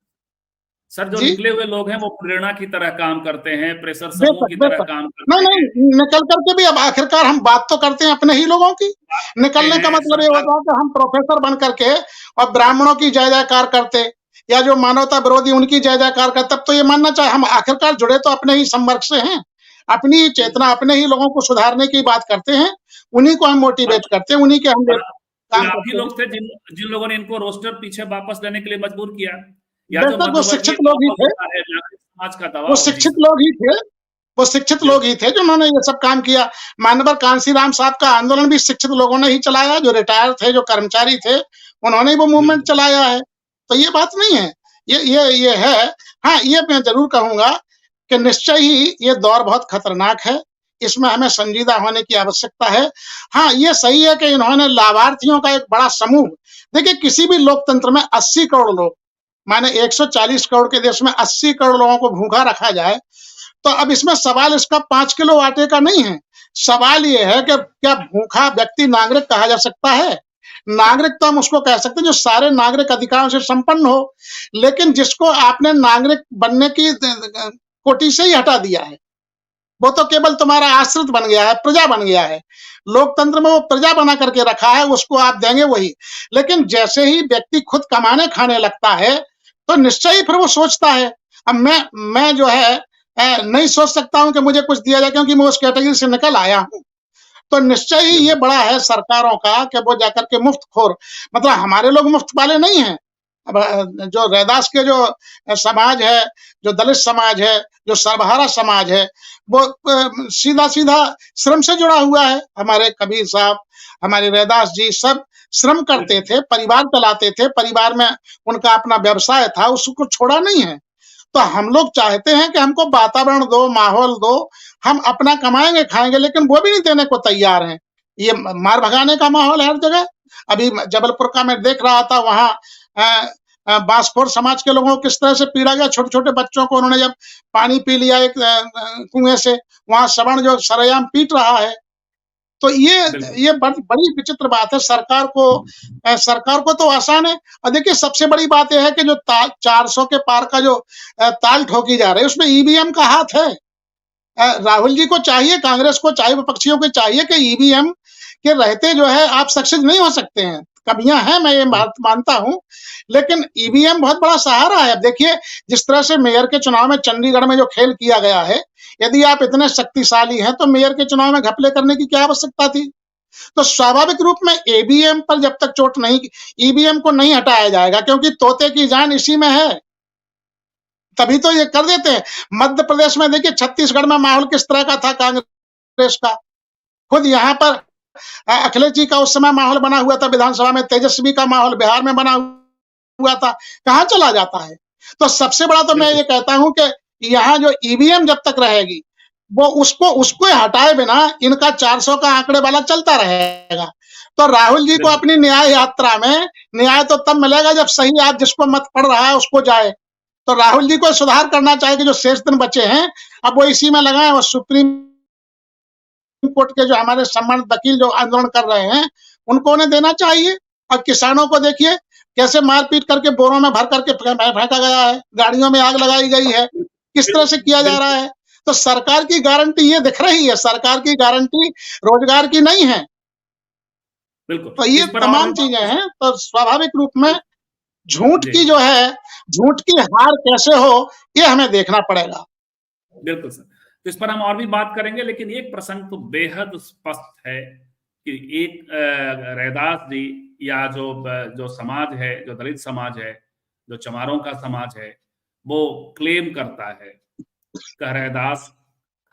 सर, जो जी? निकले हुए लोग हैं वो प्रेरणा की तरह काम करते हैं, प्रेशर समूह बेशक, की तरह बेशक। काम करते नहीं, हैं। नहीं, निकल करके भी अब आखिरकार हम बात तो करते हैं अपने ही लोगों की। निकलने का मतलब ये होता है कि हम प्रोफेसर बन करके और ब्राह्मणों की जय जयकार करते, या जो मानवता विरोधी उनकी जय जयकार करते, तब तो ये मानना चाहिए हम आखिरकार जुड़े तो अपने ही संवर्ग से हैं। अपनी ही चेतना, अपने ही लोगों को सुधारने की बात करते हैं, उन्हीं को हम मोटिवेट करते हैं, उन्हीं के हम काम आप ही करते हैं। लोग थे जिन लोगों ने इनको रोस्टर पीछे वापस लेने के लिए मजबूर किया, या जो बेशक वो शिक्षित लोग ही थे, समाज का दबाव। वो शिक्षित लोग ही थे, वो शिक्षित लोग ही थे जिन्होंने ये सब काम किया। मानवर कांसीराम साहब का आंदोलन भी शिक्षित लोगों ने ही चलाया, जो रिटायर थे, जो कर्मचारी थे, उन्होंने वो मूवमेंट चलाया है। तो ये बात नहीं है, ये है। हाँ, ये मैं जरूर कहूंगा कि निश्चय ही ये दौर बहुत खतरनाक है, इसमें हमें संजीदा होने की आवश्यकता है। हाँ, ये सही है कि इन्होंने लाभार्थियों का एक बड़ा समूह, देखिए किसी भी लोकतंत्र में 80 करोड़ लोग, माने 140 करोड़ के देश में 80 करोड़ लोगों को भूखा रखा जाए, तो अब इसमें सवाल इसका 5 किलो आटे का नहीं है। सवाल ये है कि क्या भूखा व्यक्ति नागरिक कहा जा सकता है? नागरिक तो हम उसको कह सकते हैं जो सारे नागरिक अधिकारों से संपन्न हो, लेकिन जिसको आपने नागरिक बनने की कोटि से ही हटा दिया है, वो तो केवल तुम्हारा आश्रित बन गया है, प्रजा बन गया है। लोकतंत्र में वो प्रजा बना करके रखा है, उसको आप देंगे वही। लेकिन जैसे ही व्यक्ति खुद कमाने खाने लगता है, तो निश्चय ही फिर वो सोचता है। अब मैं जो है नहीं सोच सकता हूं कि मुझे कुछ दिया जाए, क्योंकि मैं उस कैटेगरी से निकल आया हूं। तो निश्चय ही ये बड़ा है सरकारों का कि वो जाकर के मुफ्तखोर, मतलब हमारे लोग मुफ्त वाले नहीं हैं। अब जो रैदास के जो समाज है, जो दलित समाज है, जो सर्वहारा समाज है, वो सीधा सीधा श्रम से जुड़ा हुआ है। हमारे कबीर साहब, हमारे रैदास जी सब श्रम करते थे, परिवार चलाते थे, परिवार में उनका अपना व्यवसाय था, उसको छोड़ा नहीं है। तो हम लोग चाहते हैं कि हमको वातावरण दो, माहौल दो, हम अपना कमाएंगे खाएंगे, लेकिन वो भी नहीं देने को तैयार हैं। ये मार भगाने का माहौल है हर जगह। अभी जबलपुर का मैं देख रहा था, वहां बांसफोर समाज के लोगों को किस तरह से पीड़ा गया। छोटे छोटे बच्चों को उन्होंने जब पानी पी लिया एक कुएं से, वहां सवर्ण जो सरेआम पीट रहा है। तो ये बड़ी विचित्र बात है। सरकार को तो आसान है। और देखिए सबसे बड़ी बात यह है कि जो 400 के पार का जो ताल ठोकी जा रही है, उसमें ईवीएम का हाथ है। राहुल जी को चाहिए, कांग्रेस को चाहिए, विपक्षियों को चाहिए कि ईवीएम के रहते जो है आप सक्सेस नहीं हो सकते हैं। कमियां हैं, मैं ये मानता हूं, लेकिन ईवीएम बहुत बड़ा सहारा है। देखिए जिस तरह से मेयर के चुनाव में चंडीगढ़ में जो खेल किया गया है, यदि आप इतने शक्तिशाली हैं तो मेयर के चुनाव में घपले करने की क्या आवश्यकता थी? तो स्वाभाविक रूप में ईवीएम पर जब तक चोट नहीं, ईवीएम को नहीं हटाया जाएगा, क्योंकि तोते की जान इसी में है, तभी तो ये कर देते हैं। मध्य प्रदेश में देखिए, छत्तीसगढ़ में माहौल किस तरह का था कांग्रेस का। खुद यहाँ पर अखिलेश जी का उस समय माहौल बना हुआ था विधानसभा में, तेजस्वी का माहौल बिहार में बना हुआ था, कहाँ चला जाता है? तो सबसे बड़ा तो मैं ये कहता हूं कि यहाँ जो ईवीएम जब तक रहेगी, वो उसको हटाए बिना इनका 400 का आंकड़े वाला चलता रहेगा। तो राहुल जी को अपनी न्याय यात्रा में न्याय तो तब मिलेगा जब सही आज जिसको मत पड़ रहा है उसको जाए। तो राहुल जी को सुधार करना चाहिए कि जो शेष दिन बचे हैं अब वो इसी में लगाए। और सुप्रीम कोर्ट के जो हमारे सम्मानित वकील जो आंदोलन कर रहे हैं, उनको उन्हें देना चाहिए। और किसानों को देखिए कैसे मारपीट करके बोरों में भर करके फेंका गया है, गाड़ियों में आग लगाई गई है, किस तरह से किया जा रहा है। तो सरकार की गारंटी ये दिख रही है, सरकार की गारंटी रोजगार की नहीं है। तो ये तमाम चीजें हैं। तो स्वाभाविक रूप में झूठ की जो है, झूठ की हार कैसे हो, ये हमें देखना पड़ेगा। बिल्कुल सर। तो इस पर हम और भी बात करेंगे, लेकिन एक प्रसंग तो बेहद स्पष्ट है कि एक रैदास जी या जो समाज है, जो दलित समाज है, जो चमारों का समाज है, वो क्लेम करता है कि रैदास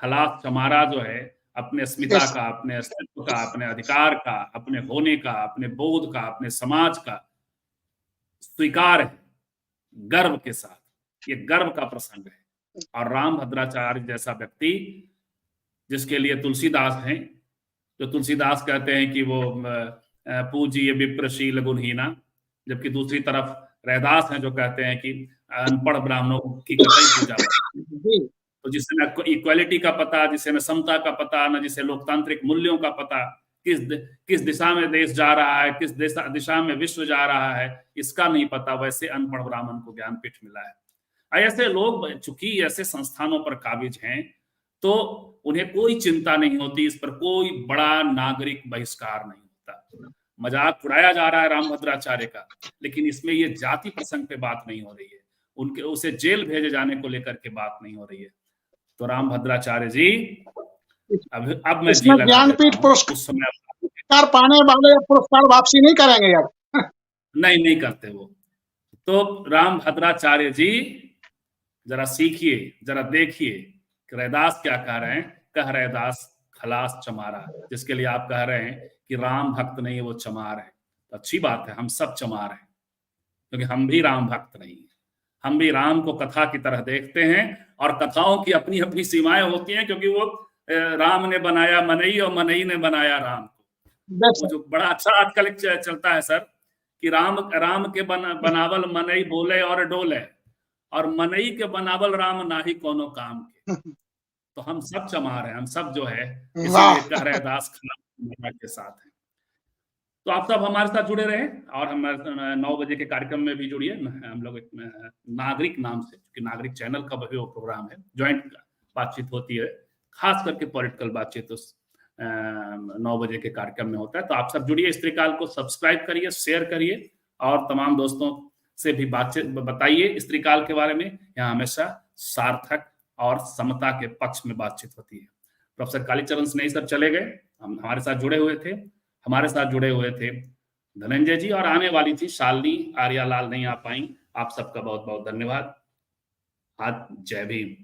खलास चमारा जो है अपने अस्मिता यस का, अपने अस्तित्व का, अपने अधिकार का, अपने होने का, अपने बोध का, अपने समाज का स्वीकार है गर्व के साथ। ये गर्व का प्रसंग है। और राम भद्राचार्य जैसा व्यक्ति, जिसके लिए तुलसीदास हैं, जो तुलसीदास कहते हैं कि वो पूज्य विप्रशील गुणहीना, जबकि दूसरी तरफ रैदास हैं जो कहते हैं कि अनपढ़ ब्राह्मणों की कतई पूजा मत। जी तो जिसे न इक्वालिटी का पता, जिसे न समता का पता, न जिसे लोकतांत्रिक मूल्यों का पता, किस दिशा में देश जा रहा है, किस दिशा में विश्व जा रहा है, इसका नहीं पता, वैसे अनपढ़ ब्राह्मण को ज्ञानपीठ मिला है। ऐसे लोग चूंकि ऐसे संस्थानों पर काबिज हैं, तो उन्हें कोई चिंता नहीं होती, इस पर कोई बड़ा नागरिक बहिष्कार नहीं होता। मजाक उड़ाया जा रहा है रामभद्राचार्य का, लेकिन इसमें ये जाति प्रसंग पे बात नहीं हो रही है, उसे जेल भेजे जाने को लेकर के बात नहीं हो रही है। तो रामभद्राचार्य जी, अब मैं जी इसमें लगा ज्ञानपीठ देता हूं, उस समय पुरस्कार पाने वाले पुरस्कार वापसी नहीं करेंगे यार। नहीं करते वो। तो रामभद्राचार्य जी जरा सीखिए, जरा देखिए कि रैदास क्या कह रहे हैं। कह रैदास खलास चमारा, जिसके लिए आप कह रहे हैं कि राम भक्त नहीं, वो चमार है। तो अच्छी बात है, हम सब चमार हैं, क्योंकि हम भी राम भक्त नहीं हैं। हम भी राम को कथा की तरह देखते हैं, और कथाओं की अपनी अपनी सीमाएं होती हैं, क्योंकि वो राम ने बनाया मनई और मनई ने बनाया राम को। वो जो बड़ा अच्छा आजकल चलता है सर, कि राम के बनावल मनई बोले और डोले, और मनई के बनावल राम नाही कोनो काम के। तो हम सब चमार हैं, हम सब जो है, इसीलिए कह रहे दास खलास के साथ हैं। तो आप सब हमारे साथ जुड़े रहे, और हम 9 बजे के कार्यक्रम में भी जुड़िए। हम लोग नागरिक नाम से, क्योंकि नागरिक चैनल का भी वो प्रोग्राम है, ज्वाइंट बातचीत होती है, खास करके पॉलिटिकल बातचीत 9 बजे के कार्यक्रम में होता है। तो आप सब जुड़िए, इस त्रिकाल को सब्सक्राइब करिए, शेयर करिए, और तमाम दोस्तों से भी बातचीत बताइए इस त्रिकाल के बारे में। यहाँ हमेशा सार्थक और समता के पक्ष में बातचीत होती है। प्रोफेसर कालीचरण स्नेही सर चले गए, हम हमारे साथ जुड़े हुए थे, हमारे साथ जुड़े हुए थे धनंजय जी, और आने वाली थी शालिनी आर्यालाल, नहीं आ पाई। आप सबका बहुत बहुत धन्यवाद। आज जय भीम।